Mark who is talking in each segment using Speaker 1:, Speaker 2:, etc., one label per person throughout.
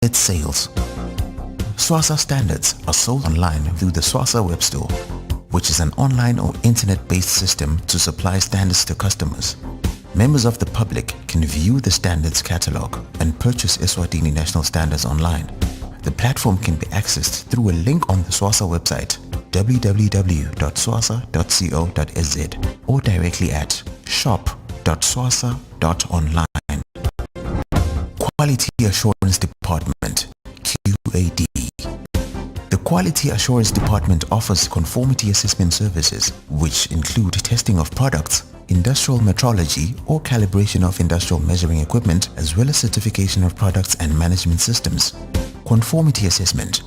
Speaker 1: Its sales. SWASA standards are sold online through the SWASA web store, which is an online or internet-based system to supply standards to customers. Members of the public can view the standards catalog and purchase Eswatini national standards online. The platform can be accessed through a link on the SWASA website www.swasa.co.za or directly at shop.swasa.online. Quality Assurance Department (QAD). The Quality Assurance Department offers conformity assessment services, which include testing of products, industrial metrology or calibration of industrial measuring equipment, as well as certification of products and management systems. Conformity assessment.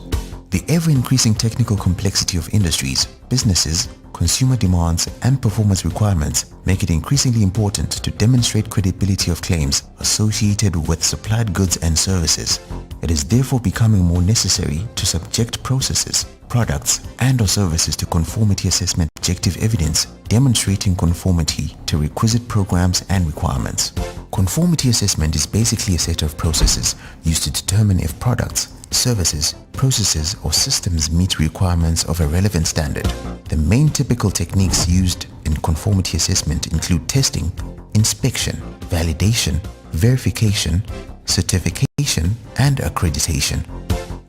Speaker 1: The ever-increasing technical complexity of industries, businesses, consumer demands and performance requirements make it increasingly important to demonstrate credibility of claims associated with supplied goods and services. It is therefore becoming more necessary to subject processes, products and/or services to conformity assessment objective evidence demonstrating conformity to requisite programs and requirements. Conformity assessment is basically a set of processes used to determine if products, services, processes or systems meet requirements of a relevant standard. The main typical techniques used in conformity assessment include testing, inspection, validation, verification, certification and accreditation.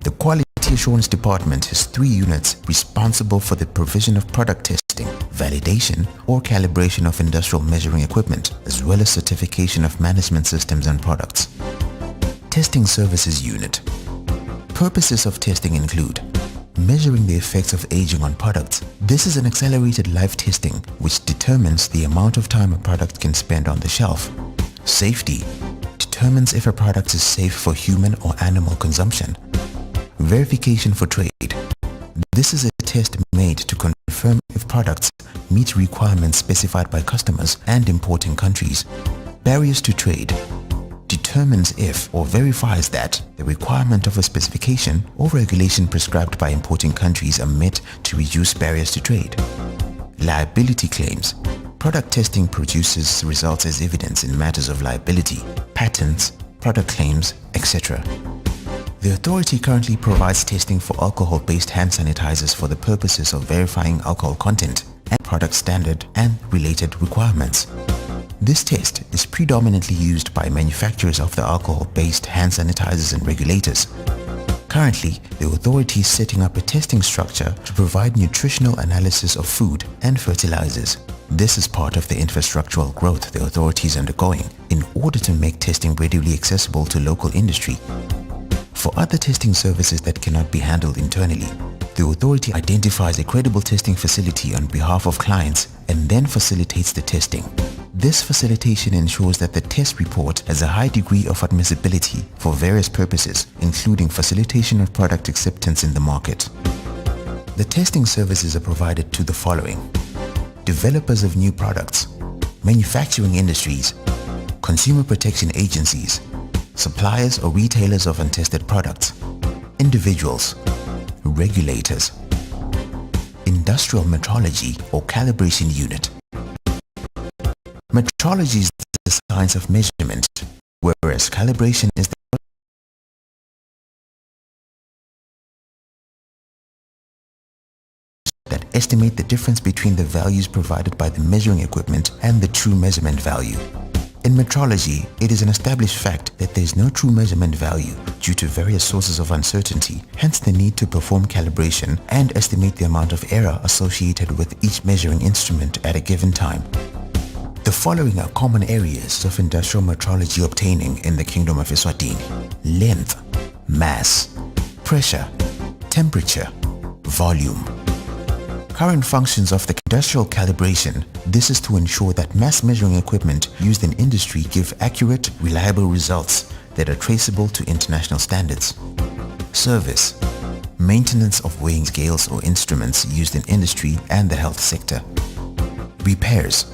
Speaker 1: The Quality Assurance Department has 3 units responsible for the provision of product testing, validation or calibration of industrial measuring equipment, as well as certification of management systems and products. Testing Services Unit. Purposes of testing include measuring the effects of aging on products. This is an accelerated life testing which determines the amount of time a product can spend on the shelf. Safety determines if a product is safe for human or animal consumption. Verification for trade. This is a test made to confirm if products meet requirements specified by customers and importing countries. Barriers to trade determines if or verifies that the requirement of a specification or regulation prescribed by importing countries are met to reduce barriers to trade. Liability claims. Product testing produces results as evidence in matters of liability, patents, product claims, etc. The authority currently provides testing for alcohol-based hand sanitizers for the purposes of verifying alcohol content and product standard and related requirements. This test is predominantly used by manufacturers of the alcohol-based hand sanitizers and regulators. Currently, the authority is setting up a testing structure to provide nutritional analysis of food and fertilizers. This is part of the infrastructural growth the authority is undergoing in order to make testing readily accessible to local industry. For other testing services that cannot be handled internally, the authority identifies a credible testing facility on behalf of clients and then facilitates the testing. This facilitation ensures that the test report has a high degree of admissibility for various purposes, including facilitation of product acceptance in the market. The testing services are provided to the following: developers of new products, manufacturing industries, consumer protection agencies, suppliers or retailers of untested products, individuals, regulators, industrial metrology or calibration unit. Metrology is the science of measurement, whereas calibration is the that estimate the difference between the values provided by the measuring equipment and the true measurement value. In metrology, it is an established fact that there is no true measurement value due to various sources of uncertainty, hence the need to perform calibration and estimate the amount of error associated with each measuring instrument at a given time. The following are common areas of industrial metrology obtaining in the Kingdom of Eswatini: length, mass, pressure, temperature, volume. Current functions of the industrial calibration. This is to ensure that mass measuring equipment used in industry give accurate, reliable results that are traceable to international standards. Service. Maintenance of weighing scales or instruments used in industry and the health sector. Repairs.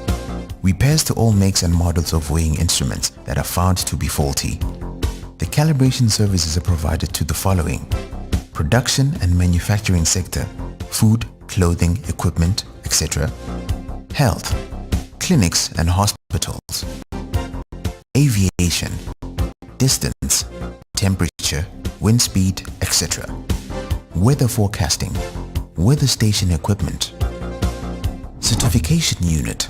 Speaker 1: Repairs to all makes and models of weighing instruments that are found to be faulty. The calibration services are provided to the following: production and manufacturing sector, food, clothing, equipment, etc. Health, clinics and hospitals. Aviation, distance, temperature, wind speed, etc. Weather forecasting, weather station equipment. Certification unit.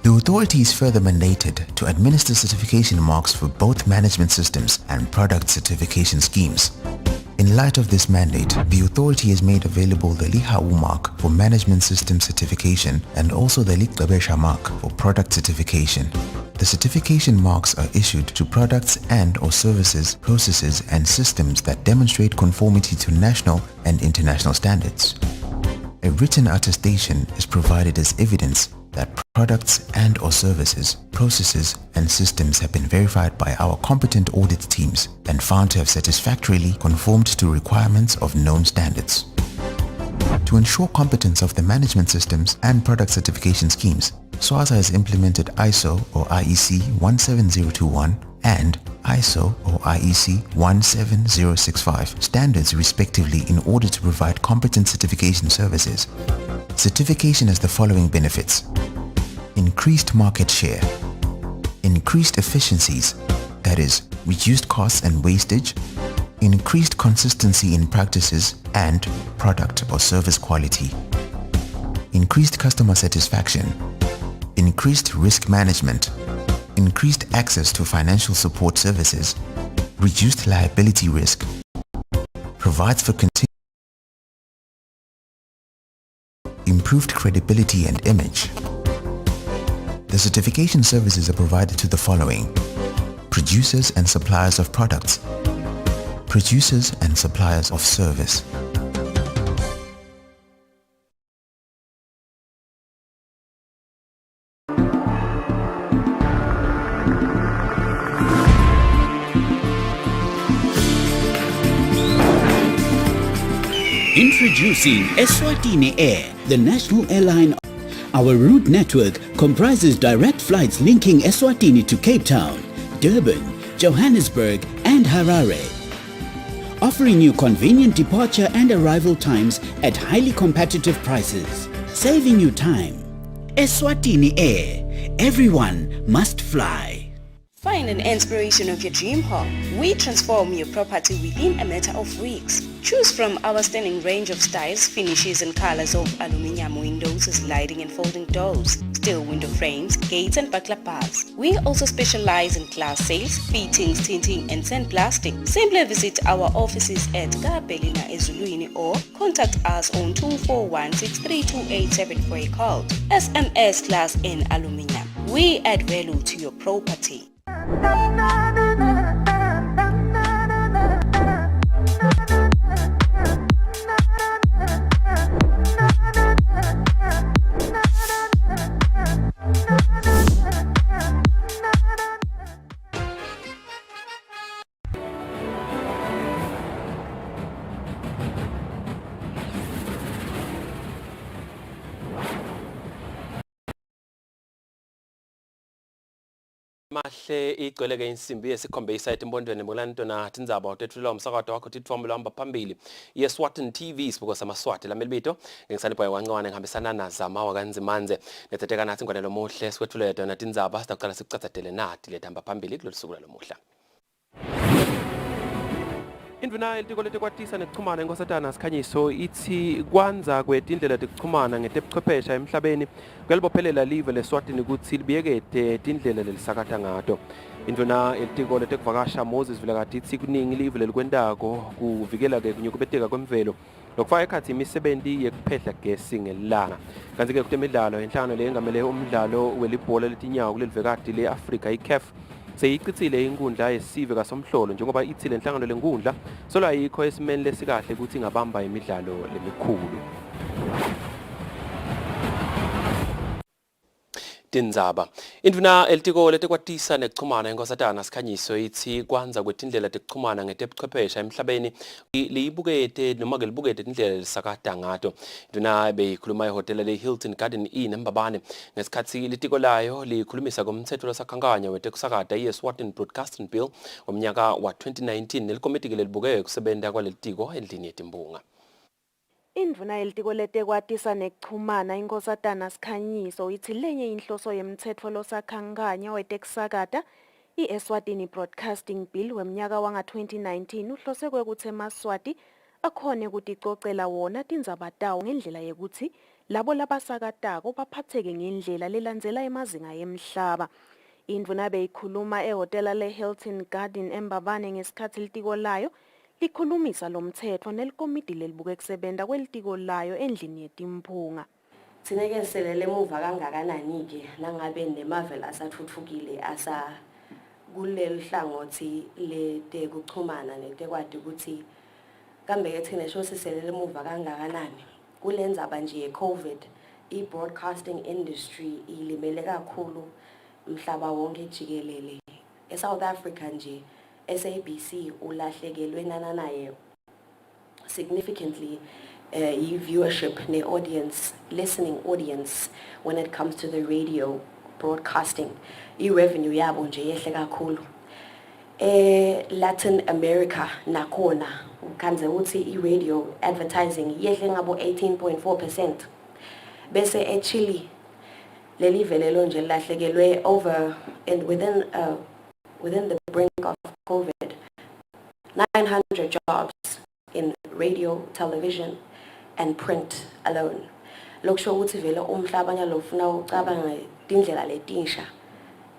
Speaker 1: The authority is further mandated to administer certification marks for both management systems and product certification schemes. In light of this mandate, the authority has made available the Lihau mark for management system certification and also the Likabesha mark for product certification. The certification marks are issued to products and or services, processes and systems that demonstrate conformity to national and international standards. A written attestation is provided as evidence that products and or services, processes and systems have been verified by our competent audit teams and found to have satisfactorily conformed to requirements of known standards. To ensure competence of the management systems and product certification schemes, SWASA has implemented ISO or IEC 17021 and ISO or IEC 17065 standards respectively in order to provide competent certification services. Certification has the following benefits: increased market share, increased efficiencies, that is, reduced costs and wastage, increased consistency in practices and product or service quality, increased customer satisfaction, increased risk management, increased access to financial support services, reduced liability risk, provides for improved credibility and image. The certification services are provided to the following: producers and suppliers of products, producers and suppliers of service.
Speaker 2: Introducing Eswatini Air, the national airline. Our route network comprises direct flights linking Eswatini to Cape Town, Durban, Johannesburg and Harare, offering you convenient departure and arrival times at highly competitive prices, saving you time. Eswatini Air, everyone must fly.
Speaker 3: Find an inspiration of your dream home. We transform your property within a matter of weeks. Choose from our stunning range of styles, finishes and colors of aluminium windows, sliding and folding doors, steel window frames, gates and buckler bars. We also specialize in glass sales, fittings, tinting and sandblasting. Simply visit our offices at Kabelina Ezulwini or contact us on 241-63287 for a call. SMS Glass and Aluminium. We add value to your property.
Speaker 4: Mahle igcwele ke insimbi yesikhombisa etimbondweni Mulando na Tindzaba utethulela umsakazo wakho titfomo lwamba phambili Eswatini TV sibuko samaswati lameli bito ngisanipho yancane ngihambisana nazama wakanzimanze netheteka nathi ngwanelo muhle sikwethule yona Tindzaba sitaqala sikucatsatele nathi lethamba phambili kulolusuku lalomuhla. Indvuna elitiko letekwatisa nekuchumana inkosatana Sikhanyiso ithi kwanza kwetindlela tekuchumana ngetebuchwephesha emhlabeni kuyalibophelela live leSwatini ukuthi libiyekete tindlela lelisakata ngato. Indvuna elitiko letekuvakasha Moses Vilakathi ithi kuningi live lelikwentako kuvikela ke kunyukubeteka kwemvelo lokufaka ekhathi imisebenti yekuphehla gesi ngelanga. Kanti ke kutemidlalo inhlangano leyengamele umdlalo welibhola letinyawo kulelivekati le-Afrika iCAF seyicitsile inkundla yesive kasomhlolo njengoba ithi lenhlangano lenkundla solo ayikho esimeni lesikahle ukuthi ingabamba imidlalo lemikhulu. Tindzaba. Indvuna elitiko letekwatisa nekuchumana inkosatana Sikhanyiso ithi kwanza kwetindlela tekuchumana ngetebuchwephesha emhlabeni liyibukete noma ke libukete tindlela lesakata ngato. Indvuna beyikhuluma ehotela le-Hilton Garden Inn eMbabane ngesikhathi litiko layo likhulumisa ngomthetho losakhankanya wetekusakata i-Eswatini Broadcasting Bill womnyaka wa 2019 nelikomiti lelibukeke kusebenta kwalelitiko endlini yetimbunga.
Speaker 5: Indvuna yelitiko letekwatisa nekuchumana inkosatana Sikhanyiso ithi lenye inhloso yemtsetfo losakhankanya wetekusakata I-Eswatini Broadcasting Bill wemnyaka wanga-2019 uhlose kwekuthi eMaswati akhone ukuthi icocela wona tindzaba tawo ngendlela yekuthi labo labasakatako baphatheke ngendlela lelandzela emazinga yemhlaba. Indvuna beyikhuluma ehhotela le-Hilton Garden eMbabane ngesikhathi litiko layo likhulumisa lomthetho nelikomidi lelibuke kusebenta kwelitiko layo endlini yetimphunga.
Speaker 6: Sineke selele emuva kangakanani-ke nangabe nemave asathuthukile kuleli hlangothi letekuchumana netekwadi ukuthi kambe-ke thina sho siselele emuva kangakanani kule ndzaba nje ye-COVID. I-broadcasting industry ilimele kakhulu mhlaba wonke jikelele. E-South Africa nje SABC ulahlekelwe nananaye significantly viewership ne-audience, listening audience when it comes to the radio broadcasting. I-revenue yabo nje yehle kakhulu. Latin America nakhona kanze uthi i-radio advertising yehle ngabo 18.4%. Bese eChile leli velelo nje lahlekelwe over and within the brink of COVID 900 jobs in radio, television and print alone. Lokusho ukuthi vele umhlaba nyalofuna ucabanga tindlela letinsha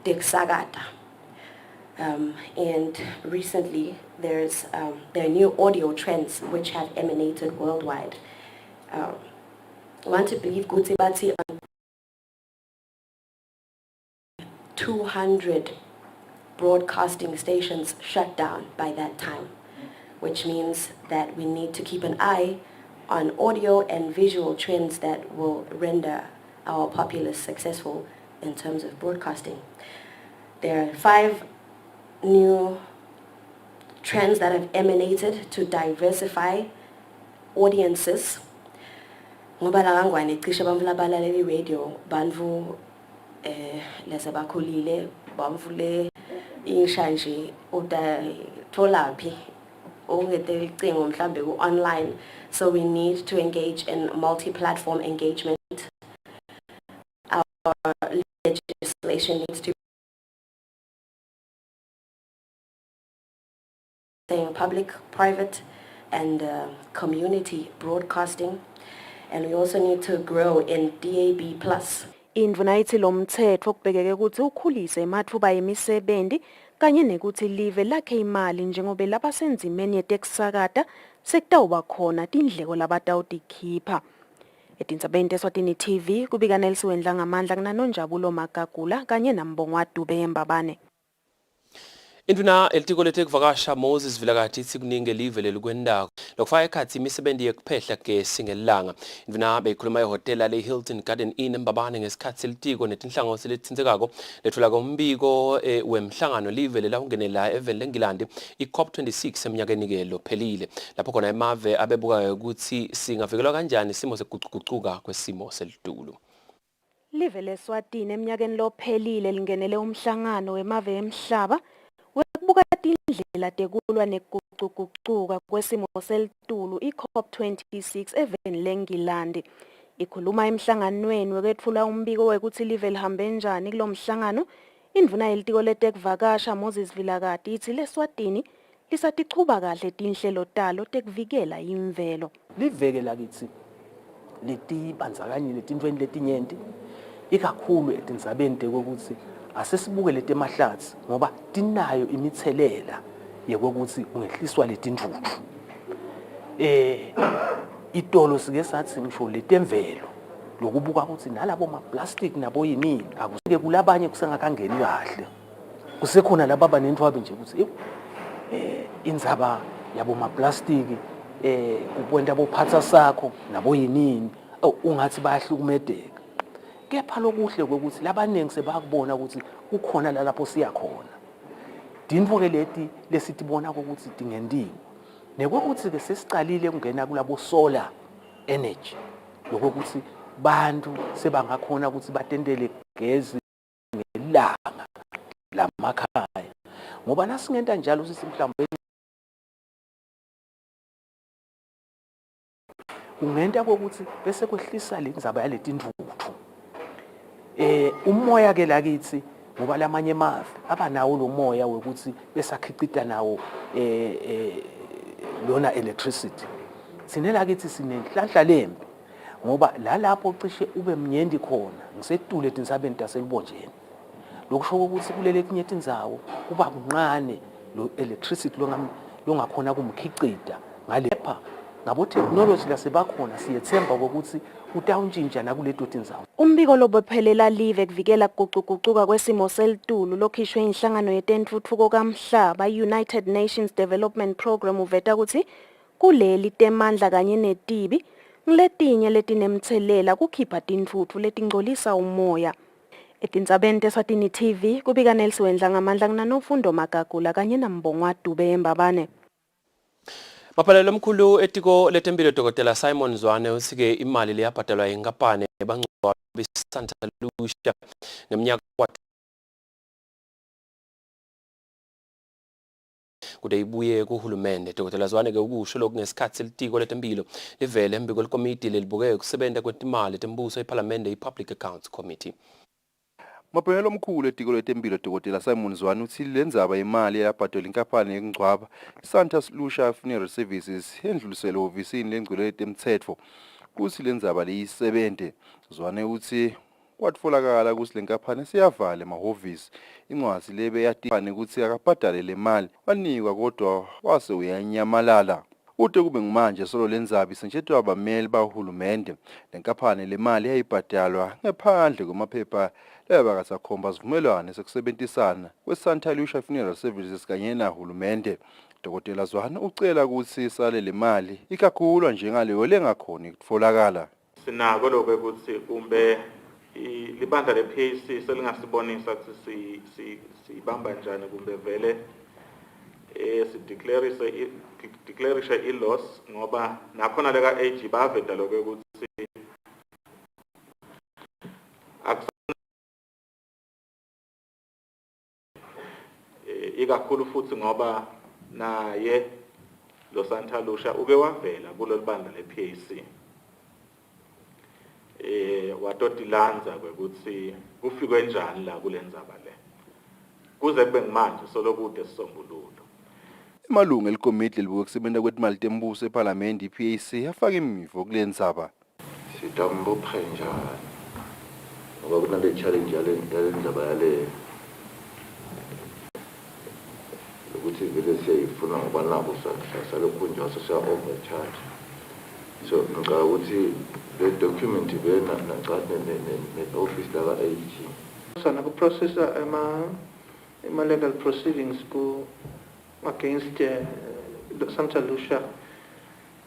Speaker 6: tekusakata. And recently there are new audio trends which have emanated worldwide. I want to believe Guti Bati 200 broadcasting stations shut down by that time, which means that we need to keep an eye on audio and visual trends that will render our populace successful in terms of broadcasting. There are 5 new trends that have emanated to diversify audiences. Ngoba la ngwane cishe bamvu labalaleli radio banvu lesabakhulile bamvule insha nje utholaphi ongetecingo mhlambe ku online. So we need to engage in multi-platform engagement. Our legislation needs to be public, private and community broadcasting, and we also need to grow in DAB+.
Speaker 5: Indvuna ithi lo mthetho kubhekeke ukuthi ukhulise emathuba emisebenzi kanye nekuthi live lakhe imali njengoba labasenzimeni yetekusakata sekutawuba khona tindleko labatawutikhipha. Etindzabeni Eswatini TV kubika Nelsiwendla ngamandla kunanonjabulo Magagula kanye nambongo Dube eMbabane.
Speaker 4: Induna elitiko letekuvakasha Moses Vilakathi ithi kuningi live lelukwendako lokufaka ekhathi imisebenzi yekuphehla gesi ngelanga. Induna beyikhuluma ehhotela le-Hilton Garden Inn eMbabane ngesikhathi selitiko netinhlangothi letintsekako lethola kombiko wemhlangano live lelawungenela eveni leNgilandi i-COP26 eminyakeni-ke lophelile. Lapho khona emave abebuka ukuthi singavikelwa kanjani isimo sekuguquguquka kwesimo selitulu.
Speaker 5: Live leSwatini eminyakeni lophelile lingenele umhlangano wemave emhlaba wekubuka tindlela tekulwa nekuguquguquka kwesimo selitulu i-COP26 eveni leNgilandi. Ikhuluma emhlanganweni wekethula umbiko wekuthi live lihambe njani kulo mhlangano. Indvuna yelitiko letekuvakasha Moses Vilakathi ithi leSwatini lisatichuba kahle tinhlelo talo tekuvikela imvelo.
Speaker 7: Liveke lakithi letibandzakanye letintweni letinyenti ikakhulu etindzabeni tekokuthi asesibuke letemahlathi ngoba tinayo imithelela yekokuthi ungehliswa letindluthu. Itolo sike sathi ngisho letemvelo lokubuka ukuthi nalabo ma-plastic nabo yinini akusike kulabanye kusengakangeni kahle. Kusekhona laba banentwabi nje ukuthi indzaba yabo ma-plastic ukwenta bophatha sakho nabo yinini ungathi bayahlukumedeka. Kepha lokuhle ukuthi labaningi sebakubona ukuthi kukhona lapho siya khona. Dintfo-ke leti lesitibona ukuthi tingendiwe. Nekokuthi ke sesicalile kungena kulabo solar energy. Lokuthi bantu sebangakhona ukuthi batendele gezi ngelanga lamakhaya. Ngoba nasingenta njalo sisi mhlawumbe ungenta ukuthi bese kwehlisa le ndzaba yaletindvuthu. Umoya ke lakithi ngoba lamanye emave abanawo lo moya ukuthi besakhicita nawo lona electricity. Sinela kithi sinenhlanhla lembi ngoba lapho cishe ube mnyendi khona ngisetule Tindzabeni taselibonjeni. Lokusho ukuthi kulele kunye Tindzawo kuba kunqane lo electricity longakhona kumkhicita ngalepha ngabo technology lasebakhona siyethemba ukuthi utawuntshintsha nakuleto Tindzawo.
Speaker 5: Umbiko lobophelela live kuvikela kuguquguquka kwesimo selitulu lokhishwe inhlangano yetentfutfuko kamhlaba United Nations Development Program uveta ukuthi kuleli temandla kanye netibi ngiletinye letinemthelela kukhipha tintfutfu letingcolisa umoya. Etindzabeni teSwatini TV kubika Nelson ngamandla kunanofundo Magagula kanye nambongwa Dube Embabane.
Speaker 4: Maphalelo omkhulu etiko letempilo Dr. Simon Zwane usike imali leyabhadalwa inkampani bangcwaba beSanta Lucia ngeminyaka kude ibuye kuhulumende. Dr. Zwane ke ukusho lokungesikhathi selitiko letempilo livele embiko lekomiti lelibuke ukusebenza kwetimali tembuso eParliament iPublic Accounts Committee.
Speaker 8: Maphalelo omkhulu etiko letempilo Dr. Simon Zwane uthi lendzaba imali eyabhadalwa inkampani yengcwaba Santa Lucia Funeral Services endluliselo ovisini lengcwele letemthetho kuthi lendzaba leyisebente. Zwane uthi kwatfolakala ukuthi lenkampani siyavala emahhovisi incwadi lebe yatipani ukuthi akabhadale le mali wanikwa kodwa wase uyanyamalala. Ute kube ngumanje solo lendzaba isentshetwa abameli bahulumende lenkampani le mali yayibhadalwa ngaphandle kwamaphepha labakasakhomba sivumelwano sekusebentisana kweSanta Lucia Funeral Services kanye nahulumende. Dr. Zwane ucela ukuthi sale le mali ikakhulu njengaleyo lengakhona ukutfolakala.
Speaker 9: Sinako lokho ukuthi kumbe libandla lePAC selingasibonisa ukuthi sibamba njani kumbe vele declareisha i-loss ngoba nakhona leka AG baveta lokho ukuthi ikakhulu futhi ngoba naye lo Santa Lucia uke wavela kulolu bandla lePAC watotilanza ukuthi kufikwe njani la kulendzaba le kuze kube ngimanje solokude sisombululo.
Speaker 8: Emalunga elikomiti libuke kusebenza kwetimali tembuso eParliament iPAC yafaka imivo kulendzaba.
Speaker 10: Sitambophe njani ngoba kunale challenge yalendzaba yale ukuthi vele siyayifuna ngoba nabo salokhunjwa siya overcharge. So ngicela ukuthi the document vena naqathi ne-office la ka-AG
Speaker 11: sana ku-processa legal proceedings against Santa Lucia.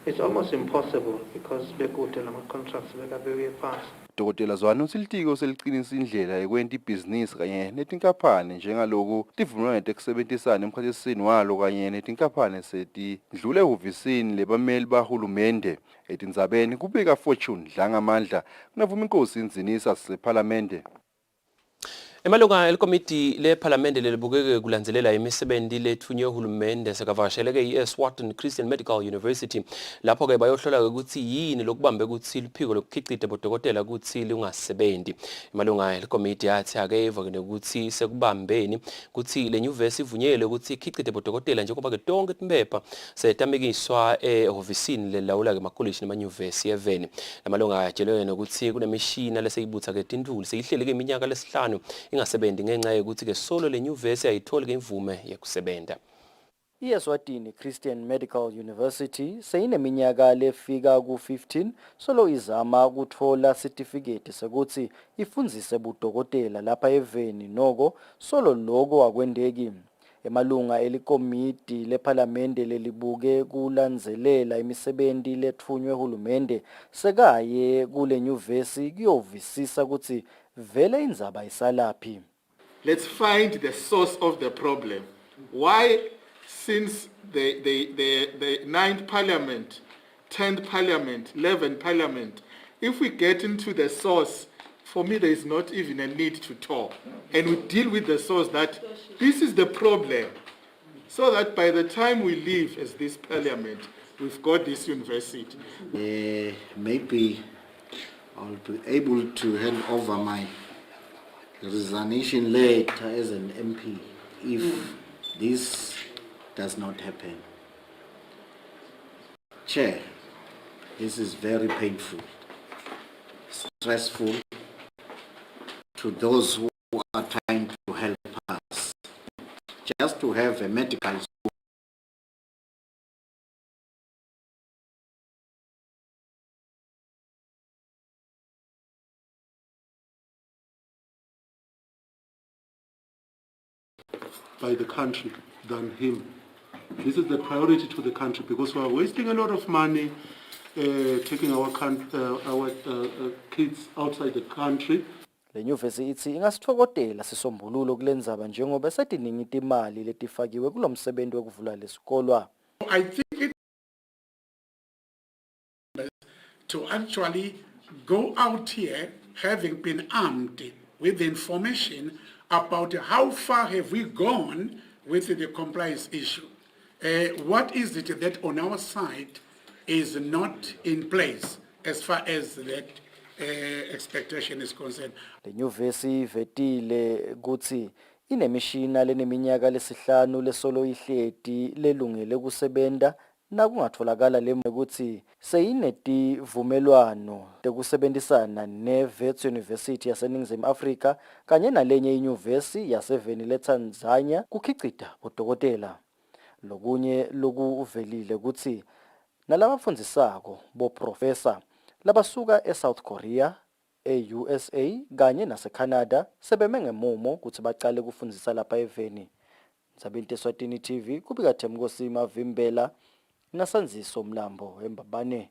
Speaker 11: It's almost impossible because bekude lama contracts bekabewe phansi.
Speaker 8: Dr. Zwane uthi litiko seliqinisa indlela yekwenta ibhizinisi kanye netinkampani njengaloku tivumelwano tekusebentisana emkhathesini walo kanye netinkampani setidlule ehovisini lebameli bahulumende. Etindzabeni kubika Fortune Dlangamandla kunavuma inkosi inzinisa seParliament.
Speaker 4: Emalunga elikomiti leParliament lelibukeke kulandzelela imisebenzi lethunywe uhulumende sekavakasheleke i-Eswatini Christian Medical University lapho ke bayohlola ukuthi yini lokubambe ukuthi liphiko lokukhicita bodokotela ukuthi lungasebenzi. Emalunga elikomiti yathi akeva ukuthi sekubambeni ukuthi le nyuvesi ivunyelwe ukuthi ikhicite bodokotela njengoba ke tonke timpepha setamikiswa ehovisini lelawula ke makolleji nemanyuvesi eveni. Emalunga atshelwe nokuthi kunemishini leseyibutha ke tintuli seyihleleke iminyaka lesihlanu ingasebenzi ngenxa yokuthi ke solo le nyuvesi ayitholi ke imvume yokusebenza.
Speaker 12: I-Eswatini Christian Medical University seyineminyaka lefika ku-15 solo izama ukuthola certificate sekuthi ifundzise budokotela lapha eveni noko solo logo akwendeki. Emalunga elikomiti leParliament lelibuke kulandzelela imisebenzi lethunywe uhulumende sekaye kule nyuvesi kuyovisisa ukuthi vele indzaba isalaphi.
Speaker 13: Let's find the source of the problem. Why, since the 9th Parliament, 10th Parliament, 11th Parliament, if we get into the source, for me there is not even a need to talk. And we deal with the source that this is the problem. So that by the time we leave as this Parliament, we've got this university.
Speaker 14: Maybe I'll be able to hand over my resignation letter as an MP if this does not happen. Chair, this is very painful, stressful to those who are trying to help us. Just to have a medical school
Speaker 15: by the country than him. This is the priority to the country because we are wasting a lot of money taking our kids outside the country.
Speaker 12: Le nyuvesi ithi ingasithokotela sisombululo kule ndzaba njengoba setiningi timali letifakiwe kulomsebenzi wokuvula lesikolwa.
Speaker 13: I think it to actually go out here having been armed with information about how far have we gone with the compliance issue. What is it that on our side is not in place as far as that expectation is concerned?
Speaker 12: Le nyuvesi vetile kutsi inemishina leneminyaka lesihlanu lesolo ihleti lelungele kusebenta nakungatfolakala lemekuthi seyinetivumelwano tekusebenzisana ne-Wits University yaseNingizimu Afrika kanye nalenye inyuvesi yaseveni leTanzania kukhicita bodokotela. Lokunye lokuvelile kutsi nalabafundzisako boprofesa labasuka eSouth Korea, e-USA kanye naseCanada sebeme ngemumo kuthi bacale kufundzisa lapha eveni. Ndzabeni Eswatini TV kubika Themkosi Mavimbela nasanziso Mlambo eMbabane.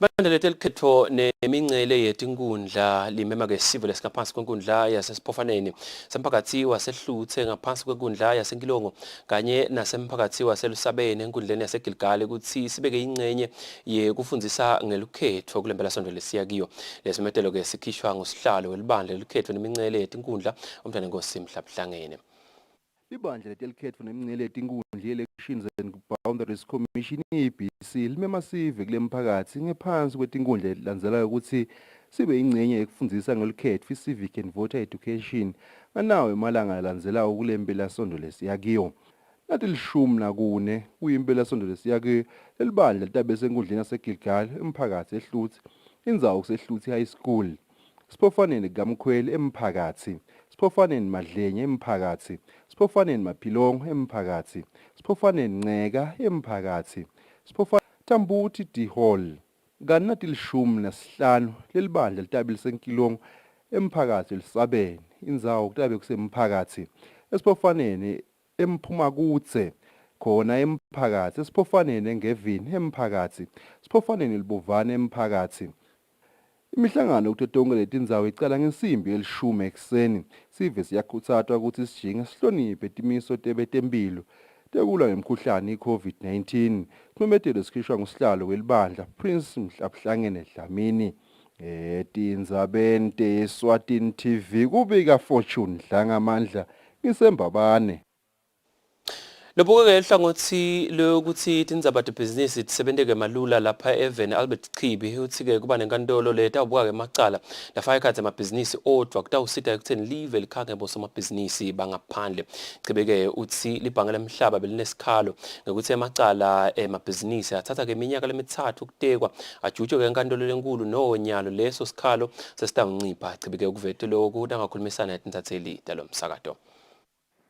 Speaker 4: Bandla letelikhetho nemincele yetinkundla limema ke sivo lesingaphansi kwenkundla yasesiphofaneni semphakathi wasehluthe ngaphansi kwenkundla yasenkilongo kanye nasemphakathi waselusabeni enkundleni yaseGilgali ukuthi sibeke ingcenye yekufundzisa ngelukhetho kulempela-sonto lesiya kiyo. Lesimetelo ke sikhishwa ngusihlalo welibandla lelukhetho nemincele yetinkundla umntwana Nkosi Mhlabhlangene.
Speaker 8: Libandla letelikhetho nemincele yetinkundla i-Elections and Boundaries Commission EBC limema sive kule mphakathi ngephansi kwetinkundla landzelayo ukuthi sibe ingcenye yekufundzisa ngelukhetho i-civic and voter education nganawo emalanga alandzelayo kule mpela-sonto lesiya kiyo. Nathi 14 kuyimpela-sonto lesiya kiyo lelibandla litabe senkundleni yaseGilgali emphakathi eHluthi indzawo kuseHluthi High School. Siphofaneni kaMkhweli emphakathi, Siphofaneni Madlenye emphakathi, Siphofaneni Maphilongo emphakathi, Siphofaneni Nceka emphakathi, Siphofaneni Tambuti D Hall. Kanati 15 lelibandla litabe lisenkilongo emphakathi elisabeni indzawo kutabe kusemphakathi. Esiphofaneni eMphumakutse khona emphakathi, Siphofaneni engevini emphakathi, Siphofaneni libovane emphakathi. Imihlangano kutotonke letindzawo icala ngensimbi 10 ekseni. Sive siyakhutsatwa ukuthi sijinge sihloniphe timiso temphilo tekulwa ngemkhuhlane i-COVID-19. Simemetelo sikhishwa ngusihlalo welibandla Prince Mhlabhlangene Dlamini. Tindzabeni Eswatini TV kubika Fortune Dlangamandla ngisembabane.
Speaker 4: Lobuke ehlangothi lokuthi Tindzaba business tisebenteke malula lapha eveni Albert Chibi uthi ke kuba nenkantolo leta ubuka ke macala lafaka ikhathi amabhizinisi odwa kutawusita ekutheni live likhanga bosomabhizinisi bangaphandle. Chibeke uthi libhange lemhlaba belinesikhalo ngokuthi emacala emabhizinisi athatha ke iminyaka lemithathu kutekwa ajutshwe ke enkantolo lenkulu nonyalo leso sikhalo sesitawuncipha. Chibeke ukuvete lokhu nangakhulumisana netintatheli talomsakato.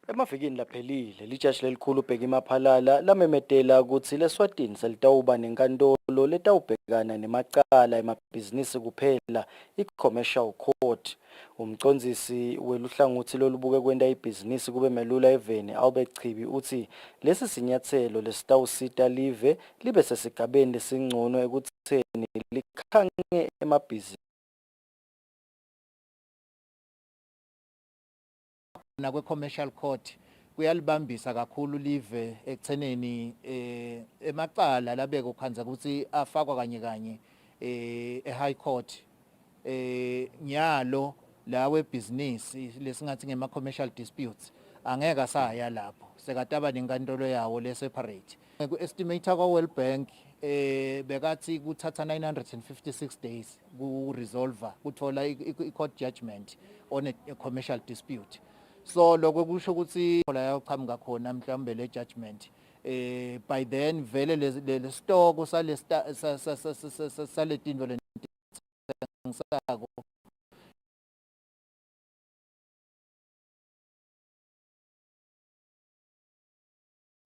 Speaker 12: Emavikini laphelile lijaji lelikhulu Bheki Maphalala lamemetela ukuthi leSwatini selitawuba nenkantolo letawubhekana nemacala emabhizinisi kuphela i-commercial court. Umcondzisi weluhlangothi lolubuke kwenta ibhizinisi kube melula eveni Albert Chibi uthi lesi sinyathelo lesitawusita live libe sesigabeni lesingcono ekutheni likhange emabhizinisi
Speaker 16: kwe-commercial court kuyalibambisa kakhulu live ekutheneni emacala labeka ukhanza ukuthi afakwa kanye e-high court nyalo lawe business lesingathi ngema-commercial disputes angeke asaya lapho sekataba nenkantolo yawo le-separate. Ku-estimator kwa-World Bank bekathi kuthatha 956 days ku resolve kuthola I court judgment on a commercial dispute. So lokho kusho ukuthi la yaqhamuka khona mhlambe le judgment by then vele le stock sale sale tindlo lentisako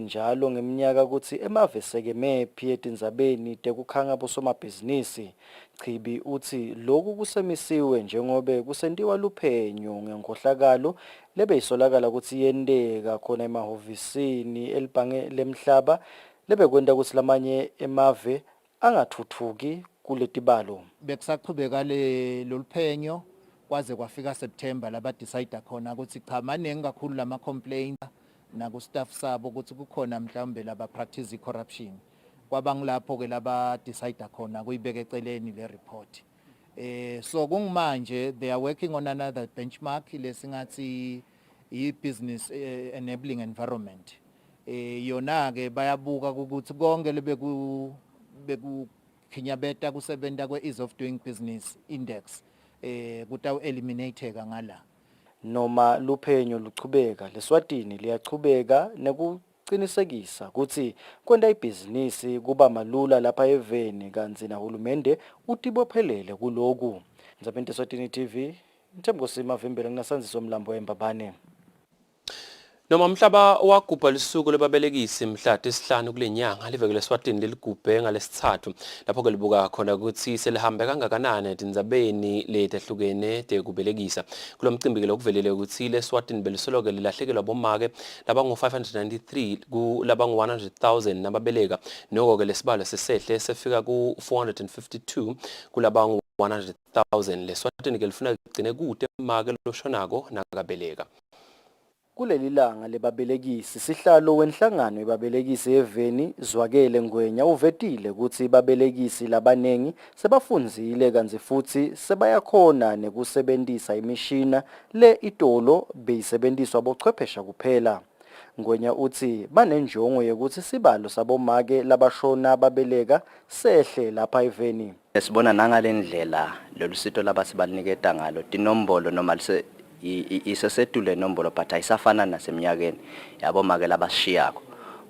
Speaker 16: njalo ngeminyaka ukuthi emave sekeme phi etindzabeni tekukhanga bosomabhizinisi. Chibi uthi lokhu kusemisiwe njengobe kusentiwa luphenyo ngenkohlakalo lebeyisolakala ukuthi yendeka khona emahovisini elibhange lemhlaba lebekwenta ukuthi lamanye emave angathuthuki kuletibalo. Bekusaqhubeka loluphenyo kwaze kwafika September laba decide khona ukuthi cha maningi kakhulu lama complaints na ku staff sabo ukuthi kukhona mhlambe laba practice corruption kwabangilapho ke laba decide khona kuyibeka eceleni le report. So kungimanje they are working on another benchmark lesingathi I business enabling environment. Yona ke bayabuka ukuthi konke beku khinyabeta kusebenta kwe ease of doing business index kutawu eliminateka ngala. Noma luphenyo luchubeka leSwatini liyachubeka nekuqinisekisa ukuthi kwenta ibhizinisi kuba malula lapha eveni kanzi nahulumende utibophelele kuloku. Ndzabeni Eswatini TV Mthembosima Vimbela nginasanziso mlambo eMbabane.
Speaker 4: Noma mhlaba wagubha lisuku lebabelekisi mhla tesihlanu kule nyanga liveke leSwatini leligubhe ngalesithathu lapho ke libuka khona ukuthi selihambe kangakanani tindzabeni letehlukene tekubelekisa kulo mcimbi ke lokuvelele ukuthi leSwatini belisoloke lilahlekelwa bomake labangu 593 ku labangu 100,000 nababeleka noko ke lesibalo sesehle sefika ku 452 kulabangu 100,000 leSwatini ke lifuna kugcine kude make loshonako nakabeleka.
Speaker 16: Kuleli langa lebabelekisi sihlalo wenhlangano yebabelekisi eveni Zwakele Ngwenya uvetile ukuthi babelekisi labanengi sebafunzile kanzi futhi sebayakhona nekusebenzisa imishina le itolo beyisebenziswa bochwephesha kuphela. Ngwenya uthi banenjongo yokuthi sibalo sabomake labashona babeleka sehle lapha eveni.
Speaker 17: Sibona nangalendlela lolusito labasibaniketa ngalo tinombolo noma isesetule nombolo but ayisafana naseminyakeni yabo make labashiyako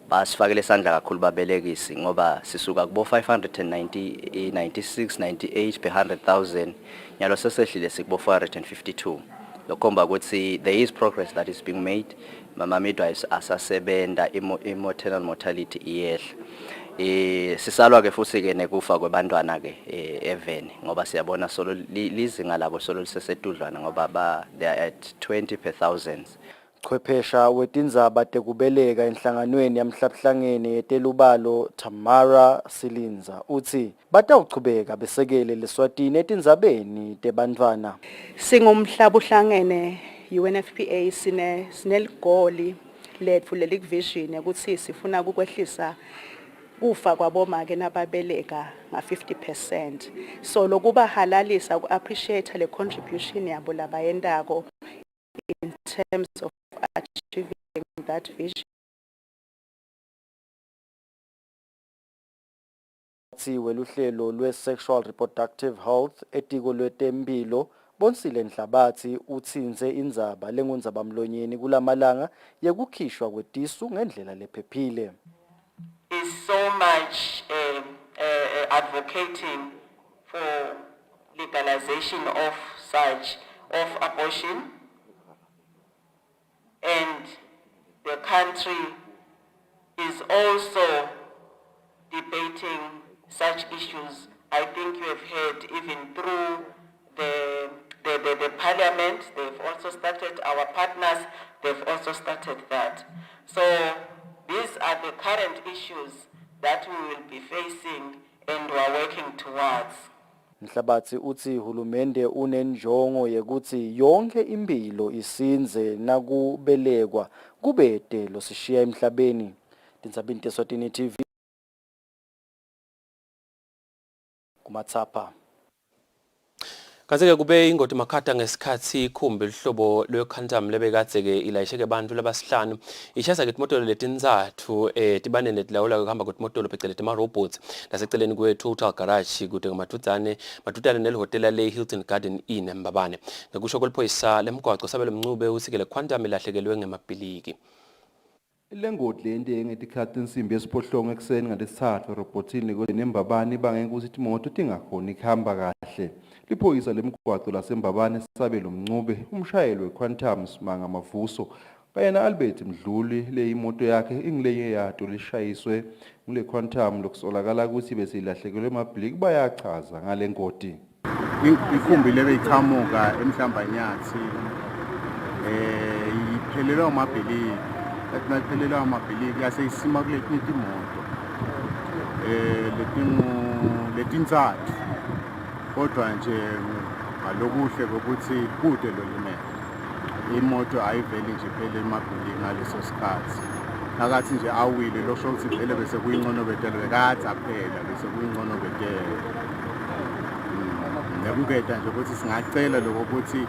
Speaker 17: basifakele isandla kakhulu babelekisi ngoba sisuka kubo 596 98 per 100,000 nyalo sesehlile sikubo 452 lokomba ukuthi there is progress that is being made. Mama midwives asasebenda maternal mortality iyehla. Sisalwa ke futhi ke nekufa kwabantwana ke eveni ngoba siyabona solo lizinga labo solo lisesetudlwana ngoba they are at 20 per thousands.
Speaker 16: Chwephesha wetindzaba tekubeleka enhlanganweni yamhlabuhlangene yetelubalo Tamara Silinza uthi batawuchubeka besekele leSwatini etindzabeni tebantwana.
Speaker 18: Singumhlabuhlangene UNFPA sineligoli letfu lelikvision ukuthi sifuna ukukwehlisa kufa kwabomake nababeleka nga 50%. So lokuba halalisa ku-appreciate le contribution yabo labayendako in terms of achieving that vision.
Speaker 16: Weluhlelo lwe-sexual reproductive health etiko lwetempilo Bonsile Nhlabathi utsinze indzaba lengundzaba mlonyeni kulamalanga yekukhishwa kwetisu ngendlela lephephile.
Speaker 19: Is so much advocating for legalization of abortion, and the country is also debating such issues. I think you have heard even through the parliament, they've also started, our partners, they've also started that. So these are the current issues that we will be facing and we are working towards.
Speaker 16: Nhlabathi uthi hulumende unenjongo yekuthi yonke impilo isinze nakubelekwa kubede losishiya emhlabeni. Tindzabeni Eswatini TV kumatsapa.
Speaker 4: Kaze-ke kube ingoti Makhata ngesikhathi ikhumbi lihlobo lwe-Quantum lebekade-ke ilayisheke abantu labasihlanu ishayisa ngetimotolo letintsatfu tibanene letilawula kuhamba kwetimotolo phecelezi ama-robots naseceleni kwe-Total Garage kude matutane nelihhotela le-Hilton Garden Inn eMbabane. Ngekusho kweliphoyisa lemgwaco sabelo mncube usikele Quantum ilahlekelwe ngemabhiliki.
Speaker 8: Lengoti lento ngetikhathi insimbi yesiphohlongo ekuseni ngalesithathu erobhotini nembabane ibangeke ukuthi imoto tingakhoni ukuhamba kahle. Liphoyisa lemgwaqo lasembabane sabelo mncube umshayeli weQuantum Simanga Mavuso kayena Albert Mdluli le imoto yakhe ingilenye yato lishayiswe ngule Quantum lokusolakala ukuthi bese ilahlekelwe emabhiliki bayachaza ngale ngoti.
Speaker 20: Ikhumbi lebeyiqhamuka emhlambanyathi iphelelwa amabhiliki ephelelwa amabhiliki yase isima kuletinye imoto letintsathu kodwa nje ngalokuhle ukuthi kude lolimele imoto ayiveli nje phela emabhiliki ngaleso sikhathi nakathi nje awile losho ukuthi vele bese kuyingcono betele bekade aphela bese kuyingcono betele nekungeda nje ukuthi singacela lokho ukuthi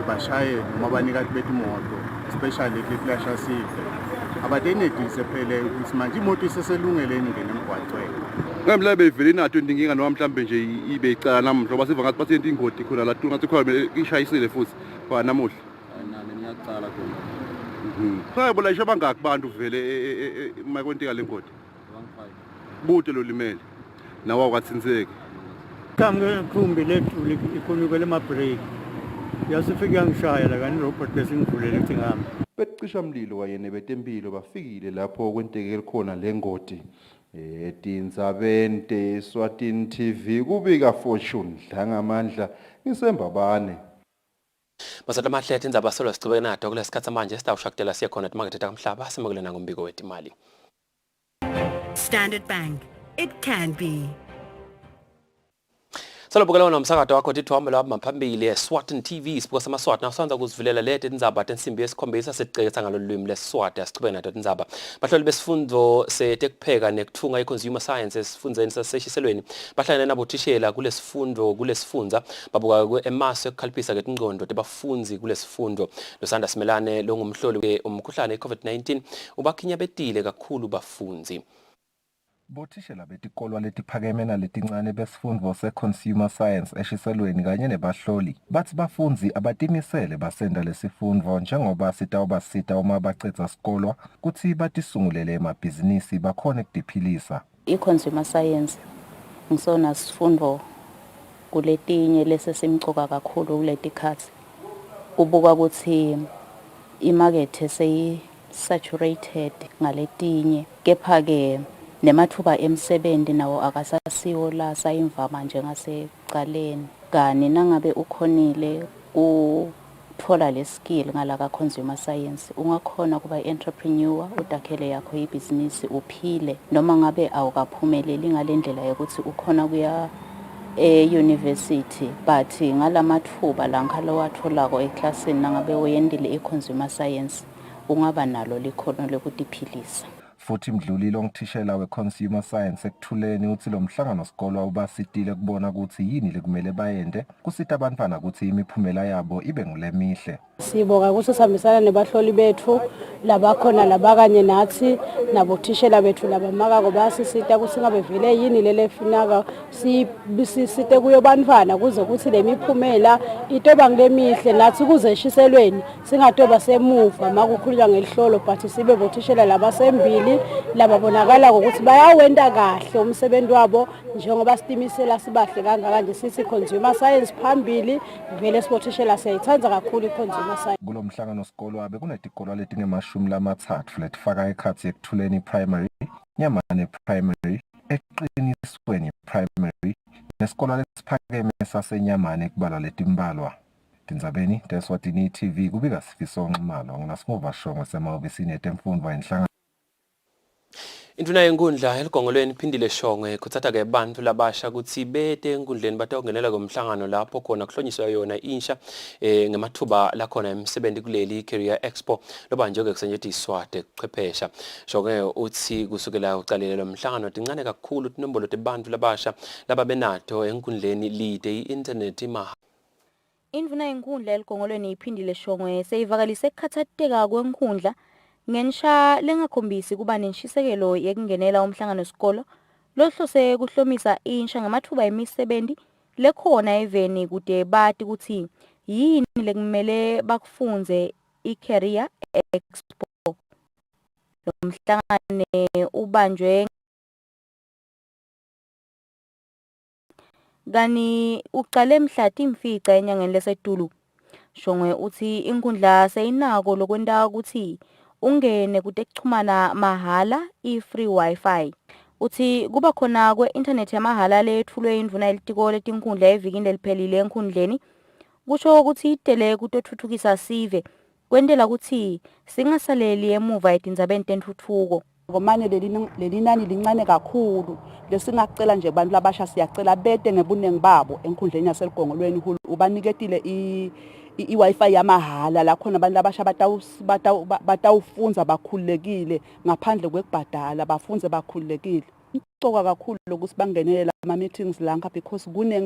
Speaker 20: bashaye noma abanikazi betimoto especially le-flash asive abadenedise phela ukuthi manje imoto iseselungeleni ngene emgwaqweni.
Speaker 8: Ngamhla bevele inato inkinga noma mhlambe nje ibe icala namuhla basiva ngathi basiyenta ingoti khona la ngathi khona ishayisile futhi kwa namuhla.
Speaker 20: Nami ngiyacala khona.
Speaker 8: Cha bola isho bangaki bantu vele emakontika lengoti. 15. Bude lo limele. Nawa kwatsinzeke.
Speaker 21: Kambe khumbi lethu ikhulukele emabreak. Yasifika ngishaya la kani robot bese ngivulele ukuthi ngihamba.
Speaker 8: Becisha mlilo wayene betempilo bafikile lapho kwenteke khona lengoti. Tindzabeni Eswatini TV kubika Fortune dlangamandla ngisembabane.
Speaker 4: Basatha amahle Tindzaba solo sichubeke nato kulesikhathi manje sitawushakutela siye khona emarket kamhlaba simukele nangombiko wetimali.
Speaker 22: Standard Bank, it can be.
Speaker 4: Salo bukela nomsakazo wakho tithombe lwaphambili eSwatini TV sibuka samaSwati nasanza ukuzivulela lethe Tindzaba tensimbi yesikhombisa siceketha ngalo lwimi leSwati asichubeke nato Tindzaba. Bahloli besifundo setekupheka nekuthunga iconsumer science esifundeni saseshiselweni bahlangene nabothishela kulesifundza babuka emaso ekukhalipisa ngetingqondo tebafundzi kulesifundo losanda simelane longumhloli umkhuhlane iCovid-19 ubakhinya betile kakhulu bafundzi.
Speaker 23: Bothishela betikolwa letiphakeme naletincane besifundvo se-consumer science eshiselweni kanye nebahloli bathi bafundzi abatimisele basenda lesifundvo njengoba sitawubasita uma bacedza sikolwa kutsi batisungulele emabhizinisi bakhone kudiphilisa.
Speaker 24: I-consumer science ngisona sifundvo kuletinye lesesimcoka kakhulu kuletikhathi kubuka ukuthi imakethe seyi-saturated ngaletinye kepha-ke nemathuba emsebenzi nawo akasasiwo la sayimvama njengasekuqaleni kani nangabe ukhonile uthola le skill ngala ka consumer science ungakhona kuba entrepreneur udakhele yakho ibhizinisi uphile noma ngabe awukaphumeleli ngalendlela yokuthi ukhona kuya e-university but ngalamathuba la ngalo watholako eclassini nangabe uyendile i-consumer science ungaba nalo likhono lokudiphilisa.
Speaker 23: Futhi Mdluli longithishela we-consumer science ekuthuleni uthi lo mhlangano sikolwa ubasitile kubona ukuthi yini lekumele bayende kusita abantwana ukuthi imiphumela yabo ibe ngulemihle.
Speaker 25: Sibonga ukuthi sihambisana nebahloli bethu labakhona labakanye nathi nabothishela bethu labamakako basisita ukuthi ngabe vele yini lele finaka sisite kuyo bantwana kuze kuthi lemiphumela itoba ngilemihle nathi kuze eshiselweni singatoba semuva makukhulunywa ngelihlolo but sibe bothishela labasembili lababonakala ukuthi bayawenda kahle umsebenzi wabo njengoba sitimisela sibahle kangaka nje sithi consumer science phambili vele sibothishela siyayithanda kakhulu iconsumer science.
Speaker 23: Kulo mhlangano sikolwa bekunetikolwa letingemashumi lamathathu letifaka ekhathi ekuthuleni primary, Nyamane primary, eqinisweni primary, nesikolwa lesiphakeme saseNyamane kubalwa letimbalwa. Tindzabeni Eswatini TV kubika Sifiso Nxumalo nginasimuva shongwe semahhovisini etemfundvo enhlangano.
Speaker 4: Induna yenkundla eligongolweni iphindile shongwe kutsatha ke bantfu labasha kutsi bete enkundleni batawungenela komhlangano lapho khona kuhlonyiswa yona insha ngemathuba lakhona emsebenti kuleli career expo lobanjwe ke kusetjentiswa tebuchwephesha. Shongwe utsi kusukela ucalile lo mhlangano tincane kakhulu tinombolo tebantfu labasha lababenato enkundleni lite i-internet mahala.
Speaker 24: Induna yenkundla eligongolweni iphindile shongwe seyivakalise kukhatsateka kwenkundla ngensha lengakhombisi kuba nenshisekelo yekungenela umhlangano wesikolo lohlose kuhlomisa insha ngamathuba emisebenti lekhona eveni kude bati ukuthi yini lekumele bakufunze i-career expo. Lo mhlangano ubanjwe kani uqale mhla timfica enyangeni lesetulu. Shongwe uthi inkundla seyinako lokwenta ukuthi ungene kutekuchumana mahala i-free wifi. Uthi kuba khona kwe-internet yamahala lethulwe indvuna yelitiko letinkundla evikini leliphelile enkhundleni kusho ukuthi itele kutotfutfukisa sive kwentela ukuthi singasaleli emuva etindzabeni tentfutfuko.
Speaker 18: Ngomane leli nani lincane kakhulu lesingacela nje abantu labasha siyacela bete ngebunengi babo enkhundleni yaseligongolweni ubaniketile i-Wi-Fi yamahala la khona abantu labasha batawufunza bakhululekile ngaphandle kwekubhadala bafunze bakhululekile. Kucoka kakhulu lokuthi bangenele ama meetings lanka because kuningi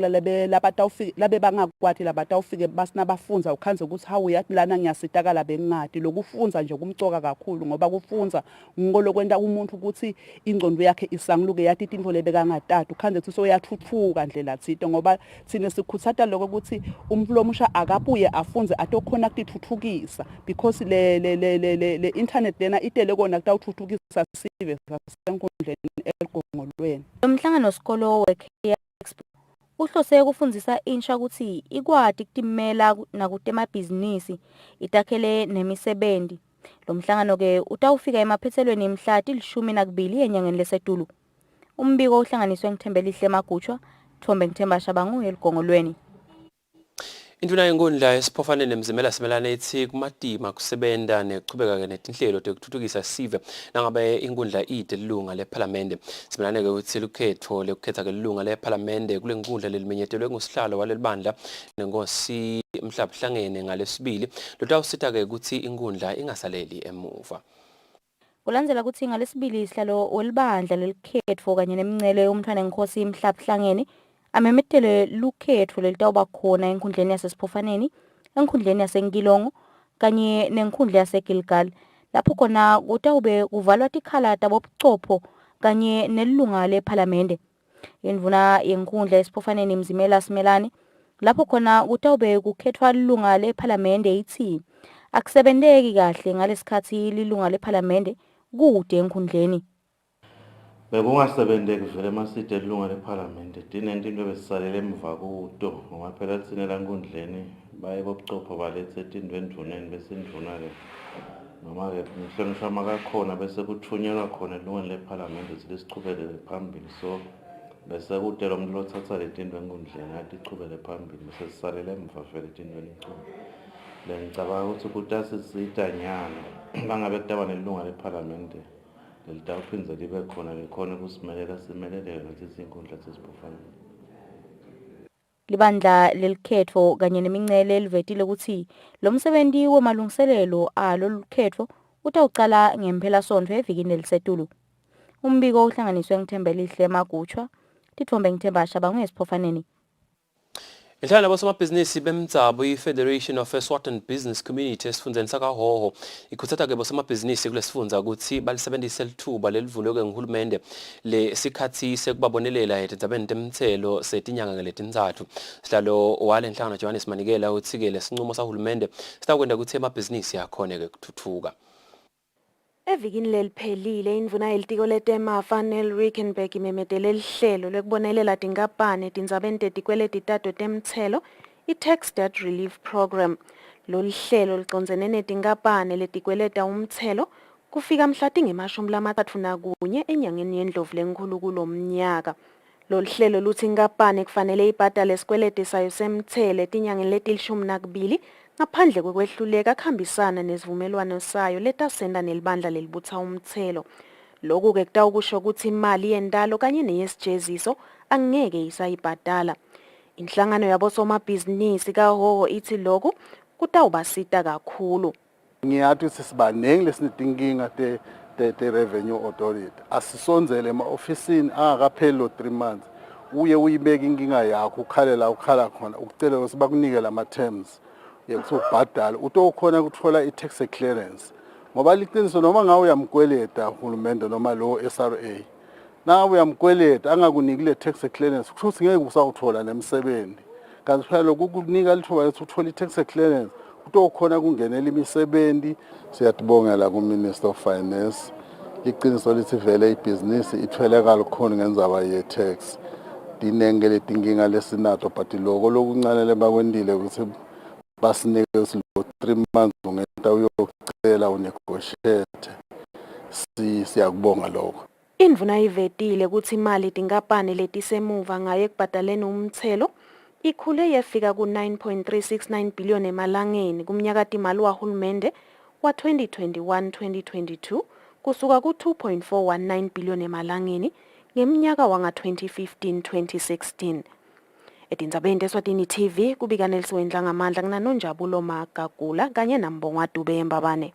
Speaker 18: labe bangakwati labatawufike basinabafunza ukhanze ukuthi hawu yathi lana ngiyasitakala bengingadi lokufunza nje kumcoka kakhulu ngoba kufunza ngolokwenta umuntu ukuthi ingqondo yakhe isanguluke yathi intfo lebekangatati ukhanze ukuthi soyathuthuka ndlela thito ngoba thina sikhutsata lokho ukuthi umuntu lomusha akabuye afunze atokhona ukuthuthukisa because le internet lena itele kona kutawuthuthukisa sive sasenkundleni eligongolweni.
Speaker 24: Lo mhlangano wesikolo we-career expo uhlose kufundzisa insha ukuthi ikwati kutimela nakutemabhizinisi itakhele nemisebenti. Lo mhlangano ke utawufika emaphetselweni mhla til-12 enyangeni lesetulu. Umbiko uhlanganiswe ngithembelihle Magutshwa, Thombe Ngithemba Shabangu eligongolweni.
Speaker 4: Induna yenkundla esiphofaneni nemzimela simelana ethi kumatima kusebenta nekuchubeka netinhlelo tekuthuthukisa sive nangabe inkundla ide lilunga lephalamende. Simelane ke ukuthi lukhetho lekukhetha ke lilunga lephalamende kule nkundla lelimenyetelwe ngusihlalo walelibandla nenkosi Mhlabhlangene ngalesibili lotawusita ke ukuthi inkundla ingasaleli emuva.
Speaker 24: Kulandzela ukuthi ngalesibili isihlalo welibandla lelikhetfo kanye nemingcele yomntfwana nenkosi Mhlabhlangene amemetele lukhetfo lelitawuba khona enkhundleni yasesiphofaneni, enkhundleni yasenkilongo kanye nenkhundla yaseGilgal lapho khona kutawube kuvalwa tikhala tabobuchopho kanye nelilunga lephalamende. Indvuna yenkhundla yesiphofaneni Mzimela Simelane lapho khona kutawube kukhetfwa lilunga lephalamende ithi akusebenteki kahle ngalesikhathi lilunga lephalamende kude enkhundleni.
Speaker 9: Bekungasebenteki vele maside lilunga lephalamende tinento ebesisalele emva kuto ngoba phela litsinela enkundleni baye bobuchopho balethe tintwe endvuneni bese indvuna-ke noma-ke mhlonishwa makakhona bese kuthunyelwa khona elungeni lephalamende ukuthi lisichubekele phambili so bese kute lo muntu lothatha letintwe enkundleni athi ichubele phambili bese sisalele emva vele tintweni le ngicabanga ukuthi kutasisita nyana bangabe kutaba nelunga lephalamende lelitawuphindze libe khona likhona kusimelela simelelele nathi izinkundla sesiphofaneni.
Speaker 24: Libandla lelikhetfo kanye nemingcele livetile ukuthi lo msebenti wemalungiselelo alo lukhetfo utawucala ngempela-sonto evikini lelisetulu. Umbiko uhlanganiswe ngithembelihle Magutshwa, Tithombe Ngithemba Shabangu esiphofaneni.
Speaker 4: Inhlangano yabosomabhizinisi bemdzabo i-Federation of Eswatini Business Community esifundeni sakaHhohho ikhutsata ke bosomabhizinisi kulesifundza ukuthi balisebentise lithuba lelivulwe nguhulumende lesikhatsi sekubabonelela etindzabeni temtselo setinyanga ngeletintsatfu. Sihlalo wale nhlangano Johannes Manikela uthi-ke lesinqumo sahulumende sitakwenta ukuthi emabhizinisi akhone ke kuthuthuka.
Speaker 5: Evikini leliphelile indvuna yelitiko letemafa Rickenberg imemetele lihlelo lwekubonelela tinkampani etindzabeni tetikweleti tato temtselo i-Tax Debt Relief Program. Lolu hlelo licondzene netinkampani letikweleta umtselo kufika mhla tinge-31 enyangeni yeNdlovu lenkhulu kulo mnyaka. Lolu hlelo luthi inkampani kufanele ibhadale isikweleti sayo semtselo etinyangeni letil-12 ngaphandle kwekwehluleka kuhambisana nesivumelwano sayo letasenta nelibandla lelibutsa umtselo. Lokhu-ke kutawukusho ukuthi imali yendalo kanye neyesijeziso angeke isayibhadala. Inhlangano yabosomabhizinisi kaHoho ithi lokhu kutawubasita kakhulu.
Speaker 1: Ngiyathi sisibaningi lesinidinginga te revenue authority. Asisonzele ema-ofisini angakapheli lo 3 months. Uye uyibeka inkinga yakho ukhalela ukhala khona ukucela ukuthi bakunike lama terms yokubhadala utokhona ukuthola i-tax clearance. Ngoba liqiniso noma ngawe uyamkweleta uhulumende noma lo SRA. Nawe uyamkweleta angakuniki le tax clearance kusho ukuthi ngeke usawuthola nemsebenzi. Kanti phela lokukunika lithuba ukuthi uthole i-tax clearance utokhona kungenela imisebenzi. Siyatibongela ku-Minister of Finance. Iqiniso lithi vele ibhizinisi ithweleka lukhona ngenzaba ye-tax. Dinenge letinkinga lesinato but lokho lokuncane lebakwendile ukuthi basinike lo 3 months ungenta uyocela unegotiate. Siyakubonga lokho.
Speaker 5: Indvuna ivetile ukuthi imali tinkampani letisemuva ngayo ekubhadaleni umthelo ikhule yafika ku 9.369 billion emalangeni kumnyaka timali wahulumende wa 2021-2022 kusuka ku 2.419 billion emalangeni ngemnyaka wanga 2015-2016. Etindzabeni Eswatini TV kubika Nelson Ngamandla kunanonjabulo Magagula kanye nambongwa Dube Mbabane.